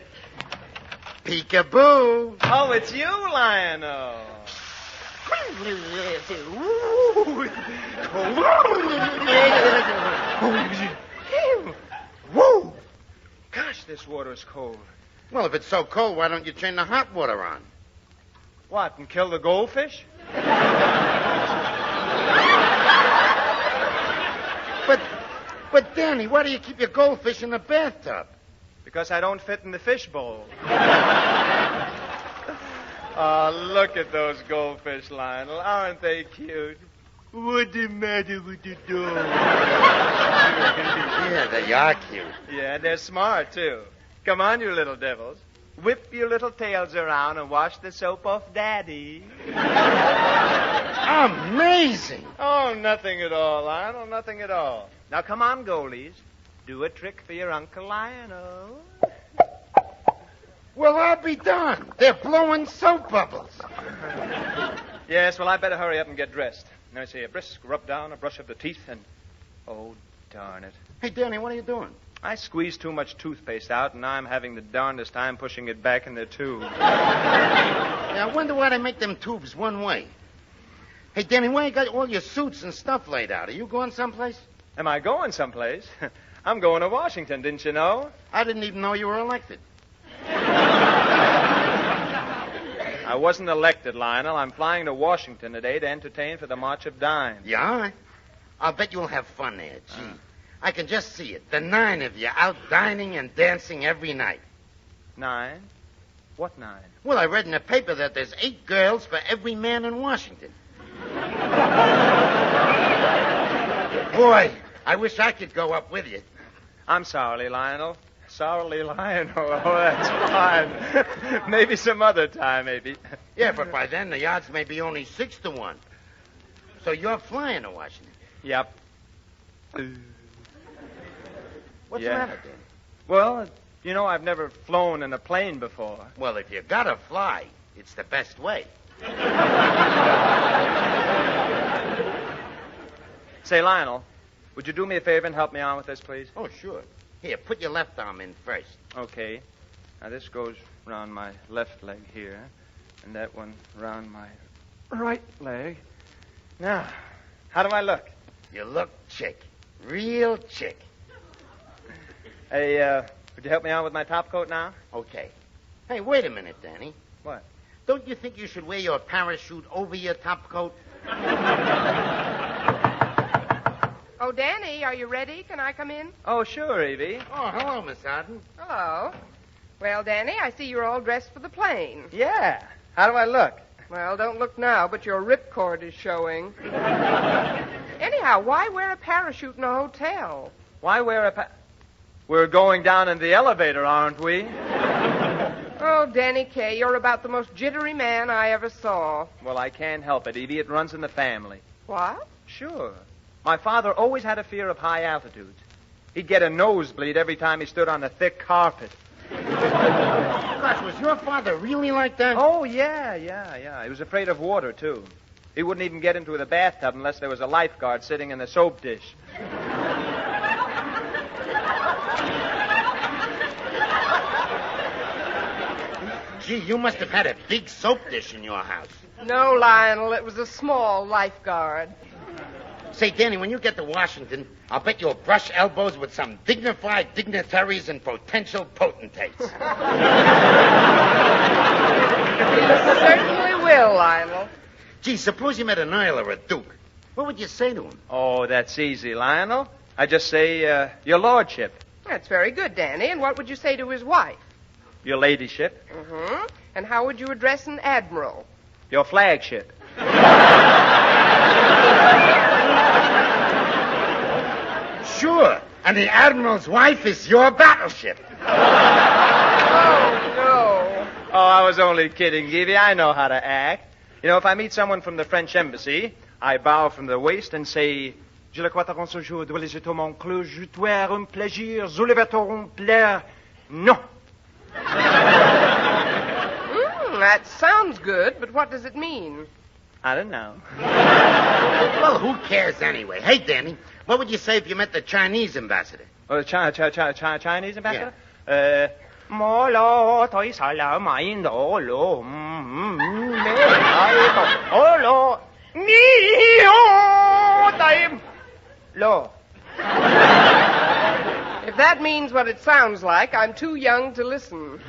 Peekaboo. Oh, it's you, Lionel. Woo! Gosh, this water is cold. Well, if it's so cold, why don't you turn the hot water on? What, and kill the goldfish? But Danny, why do you keep your goldfish in the bathtub? Because I don't fit in the fishbowl. Oh, look at those goldfish, Lionel. Aren't they cute? What's the matter with the dog? Yeah, they are cute. Yeah, they're smart, too. Come on, you little devils. Whip your little tails around and wash the soap off Daddy. Amazing! Oh, nothing at all, Lionel, nothing at all. Now, come on, Goldies. Do a trick for your Uncle Lionel. Well, I'll be darned. They're blowing soap bubbles. Yes, well, I better hurry up and get dressed. Let me see, a brisk rub down, a brush of the teeth, and... Oh, darn it. Hey, Danny, what are you doing? I squeezed too much toothpaste out, and now I'm having the darndest time pushing it back in the tube. Yeah, I wonder why they make them tubes one way. Hey, Danny, why you got all your suits and stuff laid out? Are you going someplace? Am I going someplace? I'm going to Washington, didn't you know? I didn't even know you were elected. I wasn't elected, Lionel. I'm flying to Washington today to entertain for the March of Dimes. Yeah? I'll bet you'll have fun there, gee. I can just see it. The 9 of you out dining and dancing every night. 9? What 9? Well, I read in the paper that there's 8 girls for every man in Washington. Boy, I wish I could go up with you. I'm sorry, Lionel. Sorry, Lionel. Oh, that's fine. Maybe some other time, maybe. Yeah, but by then the odds may be only 6-1. So you're flying to Washington? Yep. What's the matter, Dan? Well, you know, I've never flown in a plane before. Well, if you gotta fly, it's the best way. Say, Lionel, would you do me a favor and help me on with this, please? Oh, sure. Here, put your left arm in first. Okay. Now, this goes around my left leg here, and that one around my right leg. Now, how do I look? You look chick. Real chick. Hey, would you help me on with my top coat now? Okay. Hey, wait a minute, Danny. What? Don't you think you should wear your parachute over your top coat? Oh, Danny, are you ready? Can I come in? Oh, sure, Evie. Oh, hello, Miss Arden. Hello. Well, Danny, I see you're all dressed for the plane. Yeah. How do I look? Well, don't look now, but your ripcord is showing. Anyhow, why wear a parachute in a hotel? Why wear a We're going down in the elevator, aren't we? Oh, Danny Kaye, you're about the most jittery man I ever saw. Well, I can't help it, Evie. It runs in the family. What? Sure. My father always had a fear of high altitudes. He'd get a nosebleed every time he stood on a thick carpet. Gosh, was your father really like that? Oh, yeah. He was afraid of water, too. He wouldn't even get into the bathtub unless there was a lifeguard sitting in the soap dish. Gee, you must have had a big soap dish in your house. No, Lionel, it was a small lifeguard. Say, Danny, when you get to Washington, I'll bet you'll brush elbows with some dignified dignitaries and potential potentates. You certainly will, Lionel. Gee, suppose you met an earl or a duke. What would you say to him? Oh, that's easy, Lionel. I just say, your lordship. That's very good, Danny. And what would you say to his wife? Your ladyship. Mm-hmm. And how would you address an admiral? Your flagship. Sure. And the admiral's wife is your battleship. Oh, no. Oh, I was only kidding, Evie. I know how to act. You know, if I meet someone from the French embassy, I bow from the waist and say, Je le crois t'avons ce jour, dois les jeter mon clou, je dois un plaisir, je le vais t'en plaire. Non. That sounds good, but what does it mean? I don't know. Well, who cares anyway? Hey, Danny, what would you say if you met the Chinese ambassador? Oh, the Chinese ambassador? Yeah. Molo, toi sala main do lo, lo, lo. If that means what it sounds like, I'm too young to listen.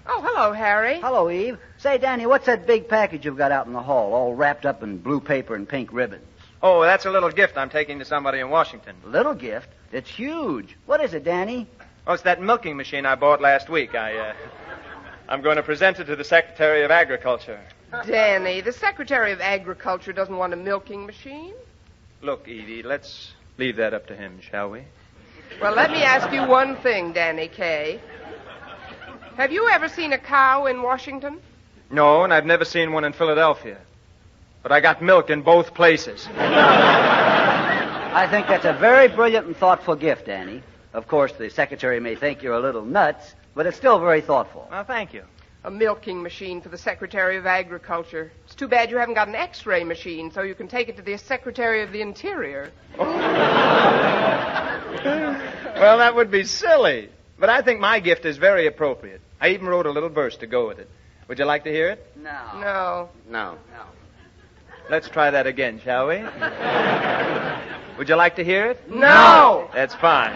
Oh, hello, Harry. Hello, Eve. Say, Danny, what's that big package you've got out in the hall, all wrapped up in blue paper and pink ribbons? Oh, that's a little gift I'm taking to somebody in Washington. Little gift? It's huge. What is it, Danny? Oh, it's that milking machine I bought last week. I'm going to present it to the Secretary of Agriculture. Danny, the Secretary of Agriculture doesn't want a milking machine. Look, Edie, let's leave that up to him, shall we? Well, let me ask you one thing, Danny Kaye. Have you ever seen a cow in Washington? No, and I've never seen one in Philadelphia. But I got milk in both places. I think that's a very brilliant and thoughtful gift, Danny. Of course, the secretary may think you're a little nuts, but it's still very thoughtful. Well, thank you. A milking machine for the Secretary of Agriculture. It's too bad you haven't got an X-ray machine so you can take it to the Secretary of the Interior. Well, that would be silly. But I think my gift is very appropriate. I even wrote a little verse to go with it. Would you like to hear it? No. No. Let's try that again, shall we? Would you like to hear it? No! That's fine.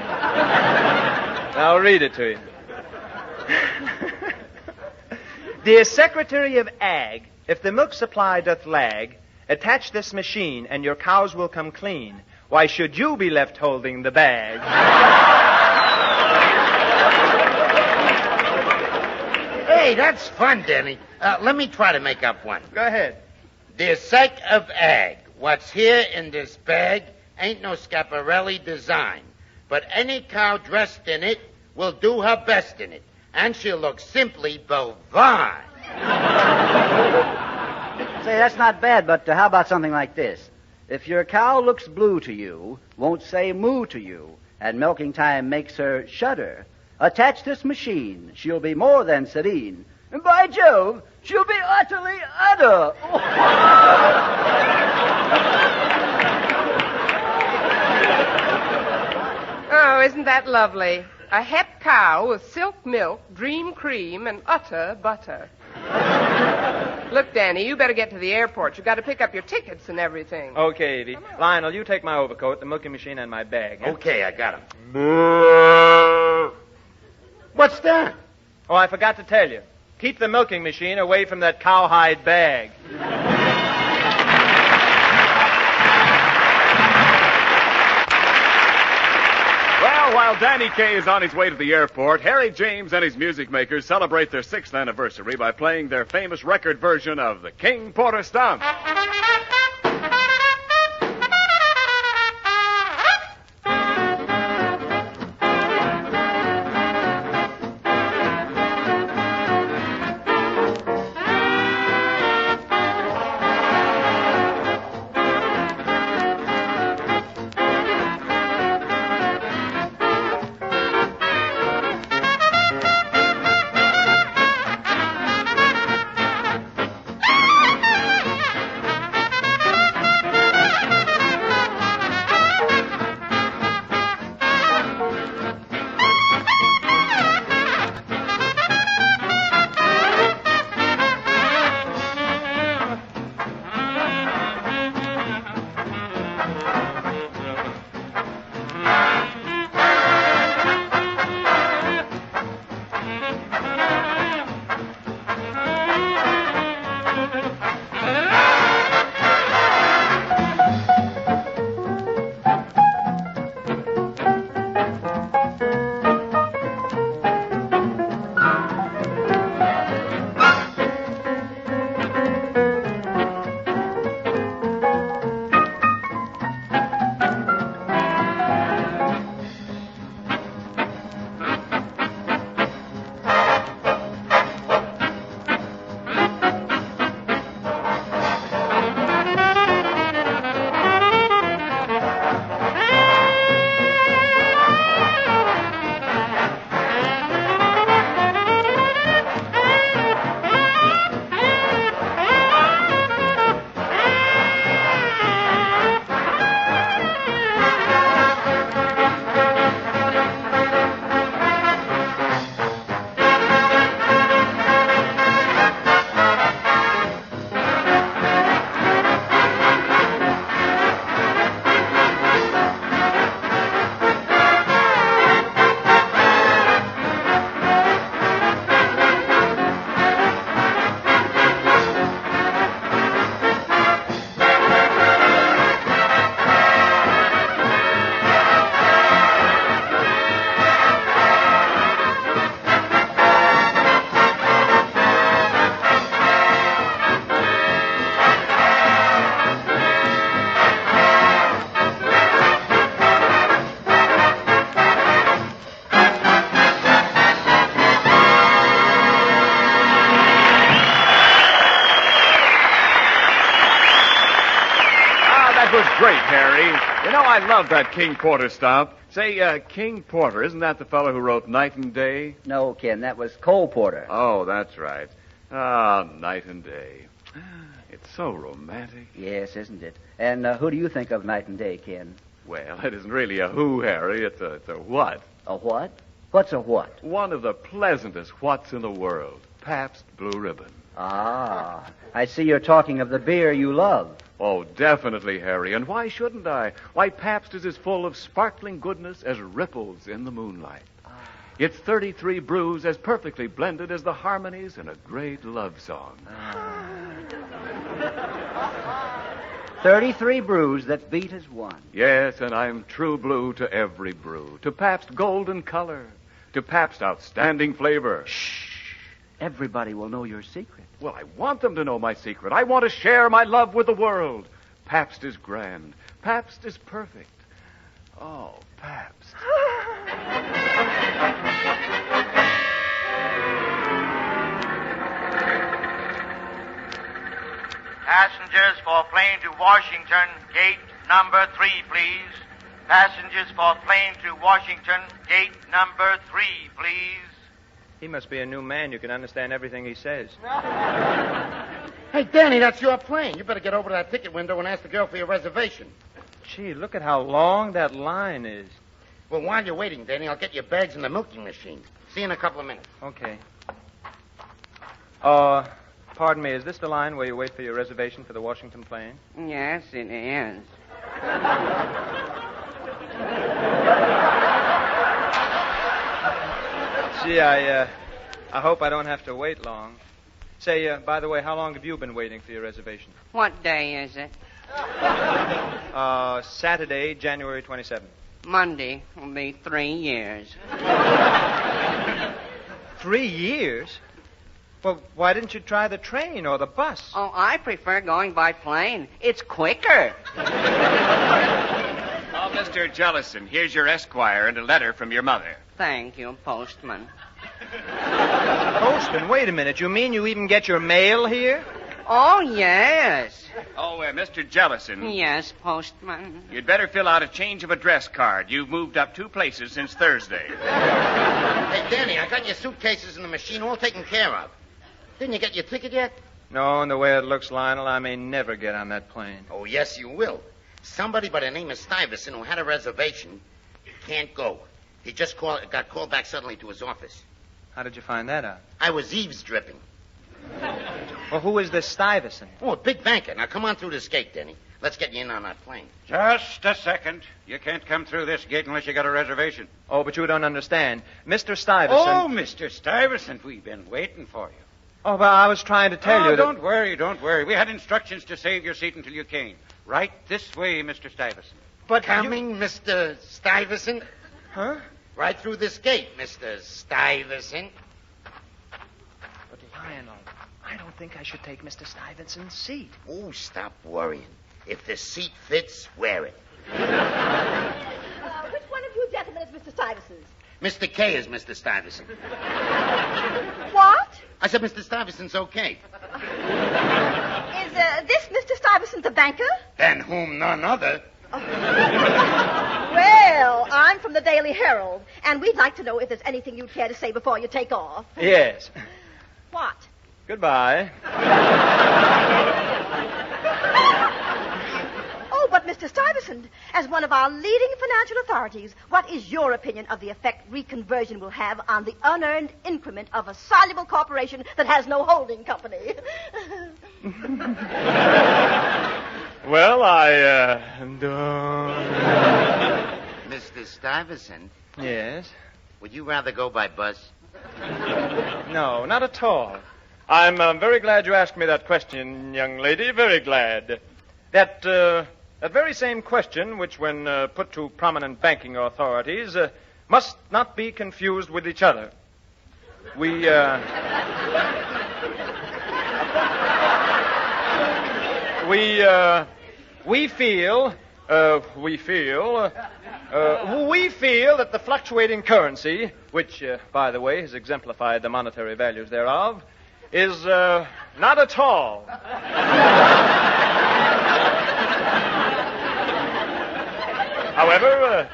I'll read it to you. Dear Secretary of Ag, if the milk supply doth lag, attach this machine and your cows will come clean. Why should you be left holding the bag? that's fun, Danny. Let me try to make up one. Go ahead. Dear sack of egg, what's here in this bag ain't no Schiaparelli design, but any cow dressed in it will do her best in it, and she'll look simply bovine. Say, that's not bad, but how about something like this? If your cow looks blue to you, won't say moo to you, and milking time makes her shudder, attach this machine. She'll be more than serene. And by Jove, she'll be utterly udder. Oh, isn't that lovely? A het cow with silk milk, dream cream, and utter butter. Look, Danny, you better get to the airport. You've got to pick up your tickets and everything. Okay, Evie. Lionel, you take my overcoat, the milking machine, and my bag. Huh? Okay, I got him. What's that? Oh, I forgot to tell you. Keep the milking machine away from that cowhide bag. Well, while Danny Kaye is on his way to the airport, Harry James and his music makers celebrate their 6th anniversary by playing their famous record version of the King Porter Stomp. Great, Harry. You know, I love that King Porter stomp. Say, King Porter, isn't that the fellow who wrote Night and Day? No, Ken, that was Cole Porter. Oh, that's right. Ah, Night and Day. It's so romantic. Yes, isn't it? And who do you think of Night and Day, Ken? Well, it isn't really a who, Harry. It's a what. A what? What's a what? One of the pleasantest whats in the world. Pabst Blue Ribbon. Ah, I see you're talking of the beer you love. Oh, definitely, Harry. And why shouldn't I? Why, Pabst is as full of sparkling goodness as ripples in the moonlight. Its 33 brews as perfectly blended as the harmonies in a great love song. 33 brews that beat as one. Yes, and I'm true blue to every brew. To Pabst golden color. To Pabst outstanding flavor. Shh. Everybody will know your secret. Well, I want them to know my secret. I want to share my love with the world. Pabst is grand. Pabst is perfect. Oh, Pabst. Passengers for plane to Washington, gate number 3, please. Passengers for plane to Washington, gate number 3, please. He must be a new man. You can understand everything he says. Hey, Danny, that's your plane. You better get over to that ticket window and ask the girl for your reservation. Gee, look at how long that line is. Well, while you're waiting, Danny, I'll get your bags in the milking machine. See you in a couple of minutes. Okay. Pardon me, is this the line where you wait for your reservation for the Washington plane? Yes, it is. Gee, I hope I don't have to wait long. Say, by the way, how long have you been waiting for your reservation? What day is it? Saturday, January 27th. Monday will be 3 years. 3 years? Well, why didn't you try the train or the bus? Oh, I prefer going by plane. It's quicker. Oh, Mr. Jellison, here's your Esquire and a letter from your mother. Thank you, postman. Postman? Wait a minute. You mean you even get your mail here? Oh, yes. Oh, Mr. Jellison. Yes, postman. You'd better fill out a change of address card. You've moved up 2 places since Thursday. Hey, Danny, I got your suitcases in the machine all taken care of. Didn't you get your ticket yet? No, and the way it looks, Lionel, I may never get on that plane. Oh, yes, you will. Somebody by the name of Stuyvesant who had a reservation can't go. He just got called back suddenly to his office. How did you find that out? I was eavesdripping. Well, who is this Stuyvesant? Oh, a big banker. Now, come on through this gate, Denny. Let's get you in on that plane. Just a second. You can't come through this gate unless you got a reservation. Oh, but you don't understand. Mr. Stuyvesant... Oh, Mr. Stuyvesant, we've been waiting for you. Oh, but I was trying to tell you that... Don't worry. We had instructions to save your seat until you came. Right this way, Mr. Stuyvesant. But coming, Mr. Stuyvesant? Huh? Right through this gate, Mr. Stuyvesant. But, Lionel, I don't think I should take Mr. Stuyvesant's seat. Oh, stop worrying. If the seat fits, wear it. Which one of you gentlemen is Mr. Stuyvesant's? Mr. Kaye is Mr. Stuyvesant. What? I said Mr. Stuyvesant's okay. Is this Mr. Stuyvesant the banker? Than whom none other. Well, I'm from the Daily Herald, and we'd like to know if there's anything you'd care to say before you take off. Yes. What? Goodbye. Oh, but Mr. Stuyvesant, as one of our leading financial authorities, what is your opinion of the effect reconversion will have on the unearned increment of a soluble corporation that has no holding company? Well, Mr. Stuyvesant? Yes? Would you rather go by bus? No, not at all. I'm very glad you asked me that question, young lady. Very glad. That very same question, which when put to prominent banking authorities, must not be confused with each other. We feel that the fluctuating currency, which, by the way, has exemplified the monetary values thereof, is not at all. However,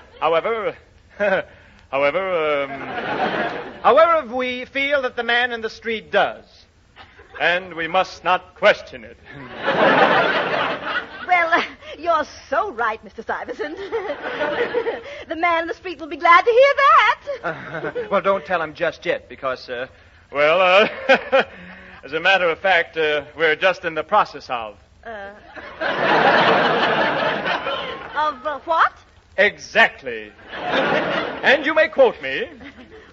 we feel that the man in the street does, and we must not question it. Well, you're so right, Mr. Stuyvesant. The man in the street will be glad to hear that. Well, don't tell him just yet, because, as a matter of fact, we're just in the process of... Of what? Exactly. And you may quote me.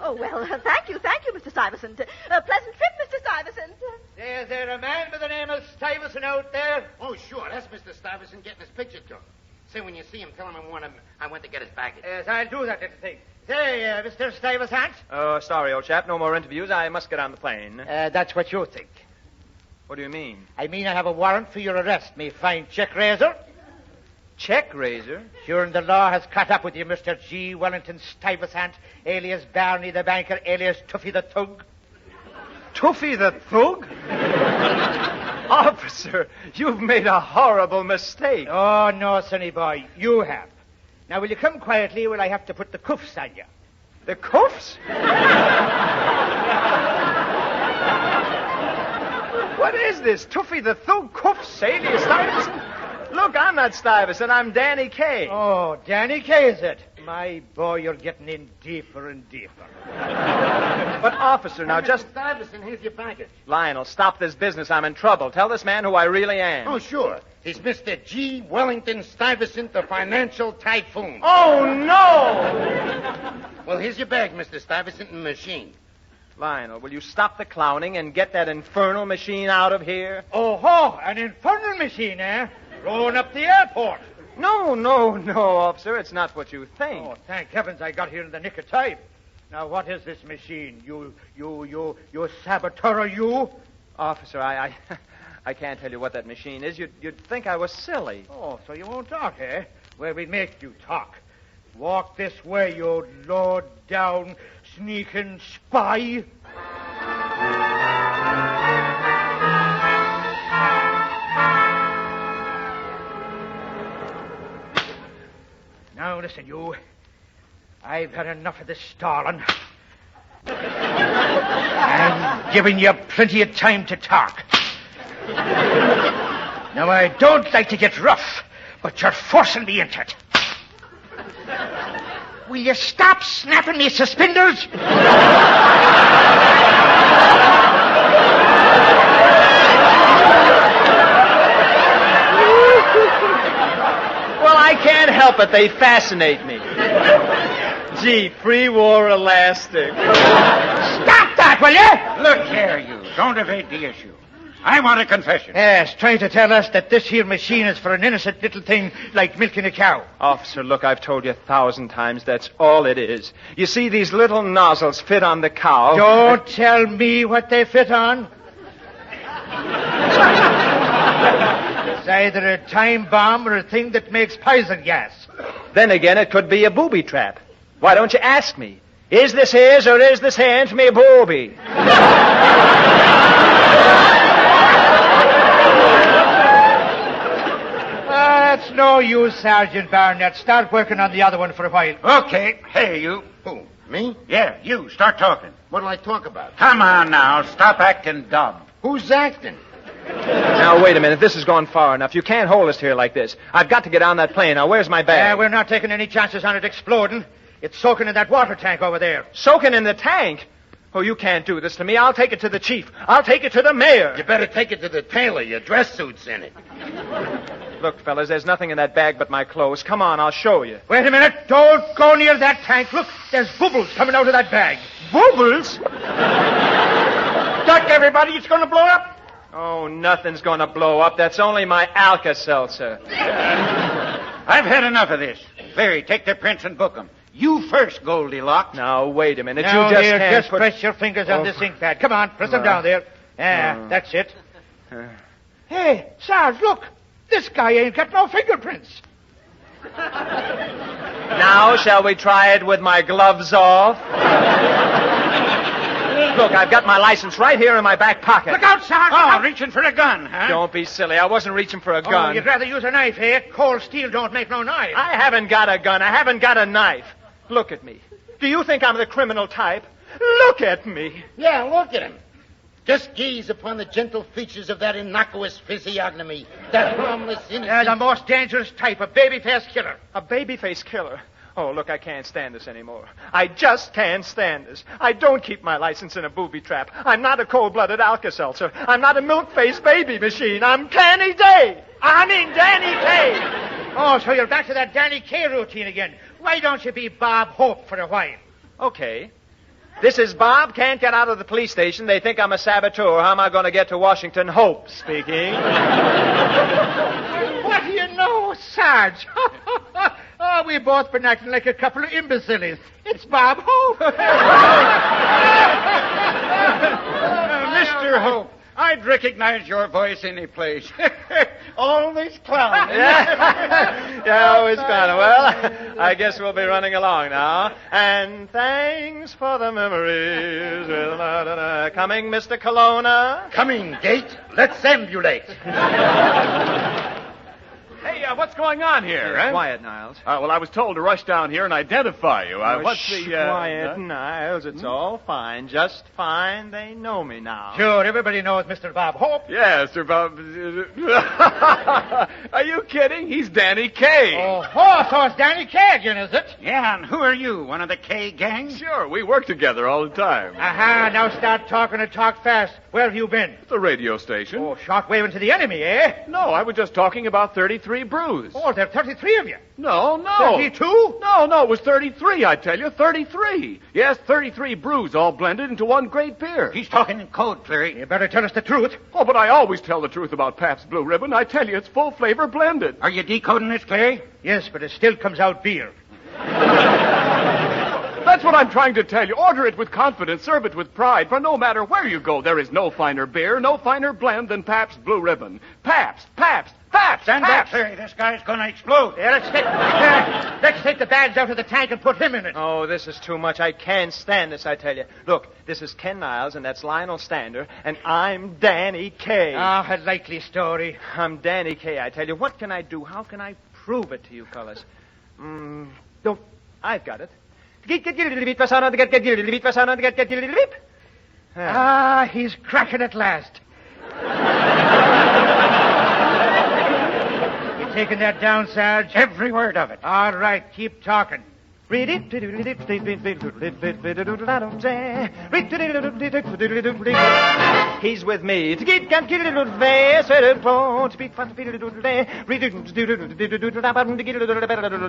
Oh, well, thank you, Mr. Stuyvesant. Pleasant trip, Mr. Stuyvesant. Is there a man by the name of Stuyvesant out there? Oh, sure. That's Mr. Stuyvesant getting his picture took. Say, when you see him, tell him I went to get his baggage. Yes, I'll do that little thing. Say, Mr. Stuyvesant? Oh, sorry, old chap. No more interviews. I must get on the plane. That's what you think. What do you mean? I mean I have a warrant for your arrest, me fine check raiser. Check raiser? Sure, and the law has caught up with you, Mr. G. Wellington Stuyvesant, alias Barney the banker, alias Tuffy the Thug. Tuffy the Thug? Officer, you've made a horrible mistake. Oh, no, sonny boy, you have. Now, will you come quietly, or I have to put the cuffs on you? The cuffs? What is this? Tuffy the Thug cuffs, alias Stuyvesant? Look, I'm not Stuyvesant. I'm Danny Kaye. Oh, Danny Kaye, is it? My boy, you're getting in deeper and deeper. But, officer, now just... Stuyvesant, here's your baggage. Lionel, stop this business. I'm in trouble. Tell this man who I really am. Oh, sure. He's Mr. G. Wellington Stuyvesant, the financial typhoon. Oh, no! Well, here's your bag, Mr. Stuyvesant, and machine. Lionel, will you stop the clowning and get that infernal machine out of here? Oh, an infernal machine, eh? Rolling up the airport. No, officer. It's not what you think. Oh, thank heavens I got here in the nick of time. Now, what is this machine? You saboteur, you? Officer, I can't tell you what that machine is. You'd think I was silly. Oh, so you won't talk, eh? Well, we make you talk. Walk this way, you low-down, sneaking spy. Now, listen, you. I've had enough of this stalling. I'm giving you plenty of time to talk. Now, I don't like to get rough, but you're forcing me into it. Will you stop snapping me suspenders? Well, I can't help it. They fascinate me. Gee, pre-war elastic. Stop that, will you? Look here, you. Don't evade the issue. I want a confession. Yes, trying to tell us that this here machine is for an innocent little thing like milking a cow. Officer, look, I've told you 1,000 times that's all it is. You see, these little nozzles fit on the cow. Don't tell me what they fit on. It's either a time bomb or a thing that makes poison gas. Then again, it could be a booby trap. Why don't you ask me? Is this his or is this hand me booby? That's no use, Sergeant Barnett. Start working on the other one for a while. Okay. Hey, you. Who, me? Yeah, you. Start talking. What'll I talk about? Come on now. Stop acting dumb. Who's acting? Now, wait a minute. This has gone far enough. You can't hold us here like this. I've got to get on that plane. Now, where's my bag? We're not taking any chances on it exploding. It's soaking in that water tank over there. Soaking in the tank? Oh, you can't do this to me. I'll take it to the chief. I'll take it to the mayor. You better take it to the tailor. Your dress suit's in it. Look, fellas, there's nothing in that bag but my clothes. Come on, I'll show you. Wait a minute. Don't go near that tank. Look, there's bubbles coming out of that bag. Bubbles? Duck, everybody. It's going to blow up. Oh, nothing's going to blow up. That's only my Alka-Seltzer. I've had enough of this. Larry, take the prints and book them. You first, Goldilocks. Now, wait a minute. Now, you just here, can't just press your fingers on this ink pad. Come on, press them down there. That's it. Hey, Sarge, look. This guy ain't got no fingerprints. Now, shall we try it with my gloves off? Look, I've got my license right here in my back pocket. Look out, Sarge! Oh, reaching for a gun, huh? Don't be silly. I wasn't reaching for a gun. Oh, you'd rather use a knife, eh? Cold steel don't make no knife. I haven't got a gun. I haven't got a knife. Look at me. Do you think I'm the criminal type? Look at me. Yeah, look at him. Just gaze upon the gentle features of that innocuous physiognomy, that harmless innocent... The most dangerous type, a baby-face killer. A baby-face killer? Oh, look, I can't stand this anymore. I just can't stand this. I don't keep my license in a booby trap. I'm not a cold-blooded Alka-Seltzer. I'm not a milk-faced baby machine. I'm Danny Kaye. Danny Kaye. Oh, so you're back to that Danny Kaye routine again. Why don't you be Bob Hope for a while? Okay. This is Bob. Can't get out of the police station. They think I'm a saboteur. How am I going to get to Washington? Hope speaking. What do you know, Sarge? Oh, we've both been acting like a couple of imbeciles. It's Bob Hope. Mr. Hope, I'd recognize your voice any place. Always clowning. Yeah, always clowning. Well, I guess we'll be running along now. And thanks for the memories. Coming, Mr. Colonna? Coming, Gate. Let's ambulate. Hey, what's going on here? Hey, eh? quiet, Niles. Well, I was told to rush down here and identify you. What's the... Quiet, Niles. It's all fine. Just fine. They know me now. Sure, everybody knows Mr. Bob Hope. Yes, Sir Bob... Are you kidding? He's Danny Kaye. Oh, so it's Danny Kaye again, is it? Yeah, and who are you? One of the K gang? Sure, we work together all the time. Aha, now start talking and talk fast. Where have you been? The radio station. Oh, short waving to the enemy, eh? No, I was just talking about 33 brews. Oh, there are 33 of you. No. 32? No, it was 33, I tell you. 33. Yes, 33 brews all blended into one great beer. He's talking in code, Cleary. You better tell us the truth. Oh, but I always tell the truth about Pabst Blue Ribbon. I tell you, it's full flavor blended. Are you decoding this, Cleary? Yes, but it still comes out beer. That's what I'm trying to tell you. Order it with confidence, serve it with pride, for no matter where you go, there is no finer beer, no finer blend than Pabst Blue Ribbon. Pabst! Stand back, Cleary. This guy's going to explode. Yeah, let's take the bags out of the tank and put him in it. Oh, this is too much. I can't stand this, I tell you. Look, this is Ken Niles, and that's Lionel Stander, and I'm Danny Kaye. Ah, a likely story. I'm Danny Kaye, I tell you. What can I do? How can I prove it to you fellas? Don't. I've got it. Ah, he's cracking at last. You taking that down, Sarge? Every word of it. All right, keep talking. He's with me.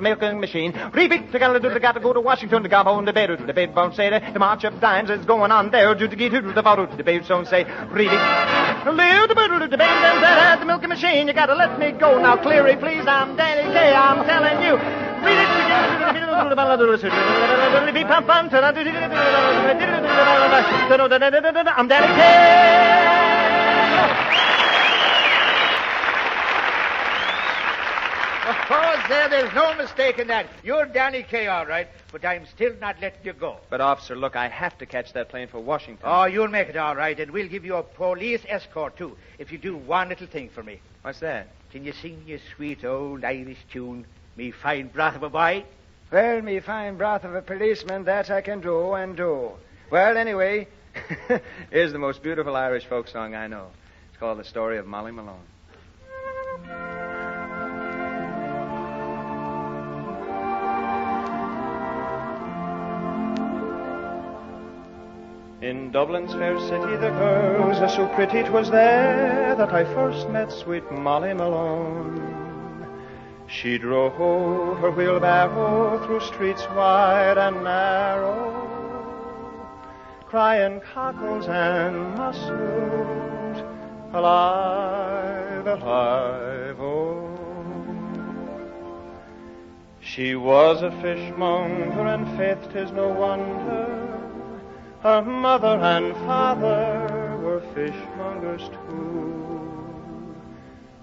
Milking machine. Got to go to Washington to go on the bed. The bed won't say the March of Dimes is going on there. To get to the bottle. The bed don't say. The milking machine. You got to let me go now, Cleary, please. I'm Danny Kaye. I'm telling you. I'm Danny Kaye. Of course, there's no mistake in that. You're Danny Kaye, all right, but I'm still not letting you go. But, officer, look, I have to catch that plane for Washington. Oh, you'll make it all right, and we'll give you a police escort, too, if you do one little thing for me. What's that? Can you sing your sweet old Irish tune, Me Fine Broth of a Boy? Well, me fine broth of a policeman, that I can do and do. Well, anyway, here's the most beautiful Irish folk song I know. It's called The Story of Molly Malone. In Dublin's fair city, the girls are so pretty 'twas there that I first met sweet Molly Malone. She drove her wheelbarrow through streets wide and narrow, crying cockles and mussels, alive, alive, oh. She was a fishmonger, and faith 'tis no wonder her mother and father were fishmongers too.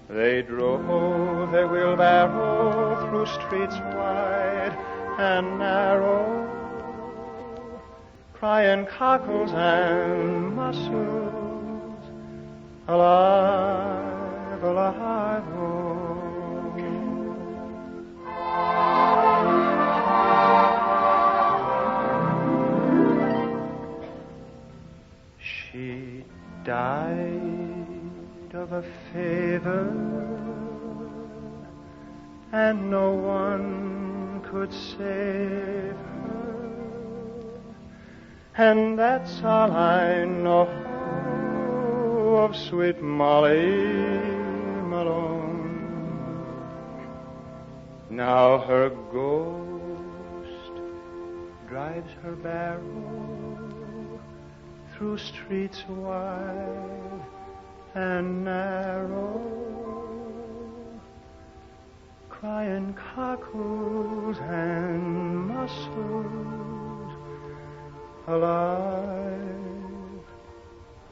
They drove their wheelbarrow through streets wide and narrow, crying cockles and mussels, alive, alive, oh. She died of a fever, and no one could save her, and that's all I know of sweet Molly Malone. Now her ghost drives her barrow through streets wide and narrow, crying cockles and mussels, alive,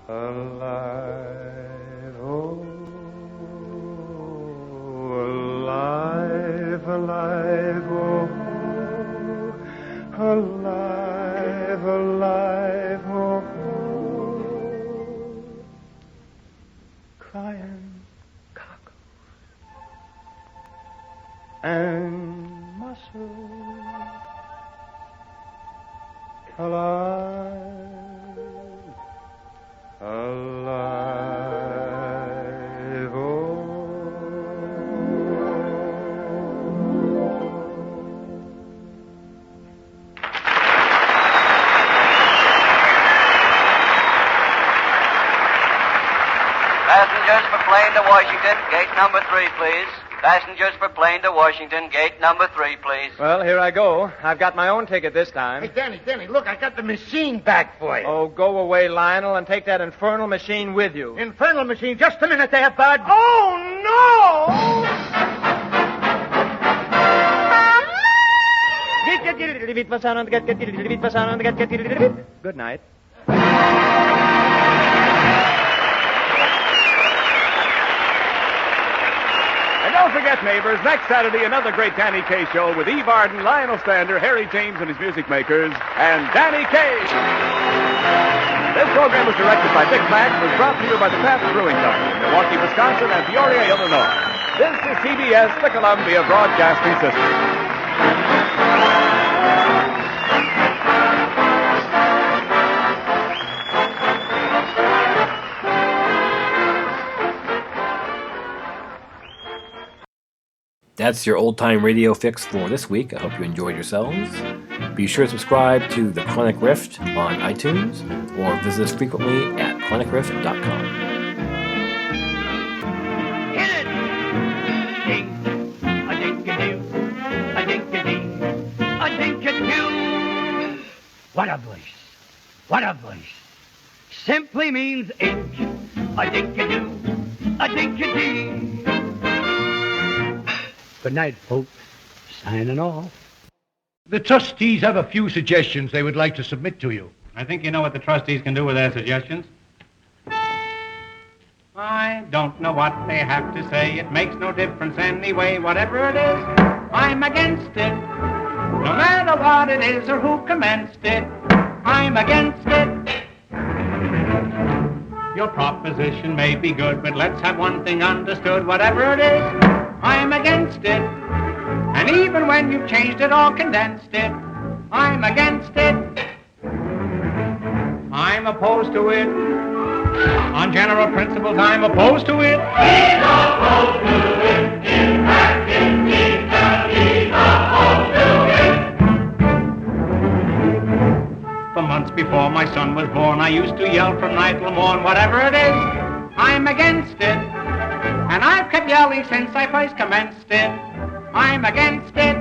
alive, oh, alive, alive, oh, alive, alive, oh, crying and mussels, alive, alive, oh. Passengers for plane to Washington, gate number 3, please. Passengers for plane to Washington, gate number 3, please. Well, here I go. I've got my own ticket this time. Hey, Danny, look, I got the machine back for you. Oh, go away, Lionel, and take that infernal machine with you. Infernal machine, just a minute there, bud. Oh, no! Good night. Don't forget, neighbors, next Saturday, another great Danny Kaye Show with Eve Arden, Lionel Stander, Harry James and his music makers, and Danny Kaye. This program was directed by Dick Mack and was brought to you by the Pabst Brewing Company, Milwaukee, Wisconsin, and Peoria, Illinois. This is CBS, the Columbia Broadcasting System. That's your old-time radio fix for this week. I hope you enjoyed yourselves. Be sure to subscribe to The Chronic Rift on iTunes or visit us frequently at chronicrift.com. Hit it! Ding, a dink-a-doo, a dink-a-dee, a dink-a-doo. What a voice! What a voice! Simply means ink. A dink-a-doo, a dink-a-dee. Good night, folks. Signing off. The trustees have a few suggestions they would like to submit to you. I think you know what the trustees can do with their suggestions. I don't know what they have to say. It makes no difference anyway. Whatever it is, I'm against it. No matter what it is or who commenced it, I'm against it. Your proposition may be good, but let's have one thing understood. Whatever it is, I'm against it. And even when you've changed it or condensed it, I'm against it. I'm opposed to it. On general principles, I'm opposed to it. He's opposed to it. In fact, indeed, he's opposed to it. For months before my son was born, I used to yell from night till morn. Whatever it is, I'm against it. And I've kept yelling since I first commenced it. I'm against it.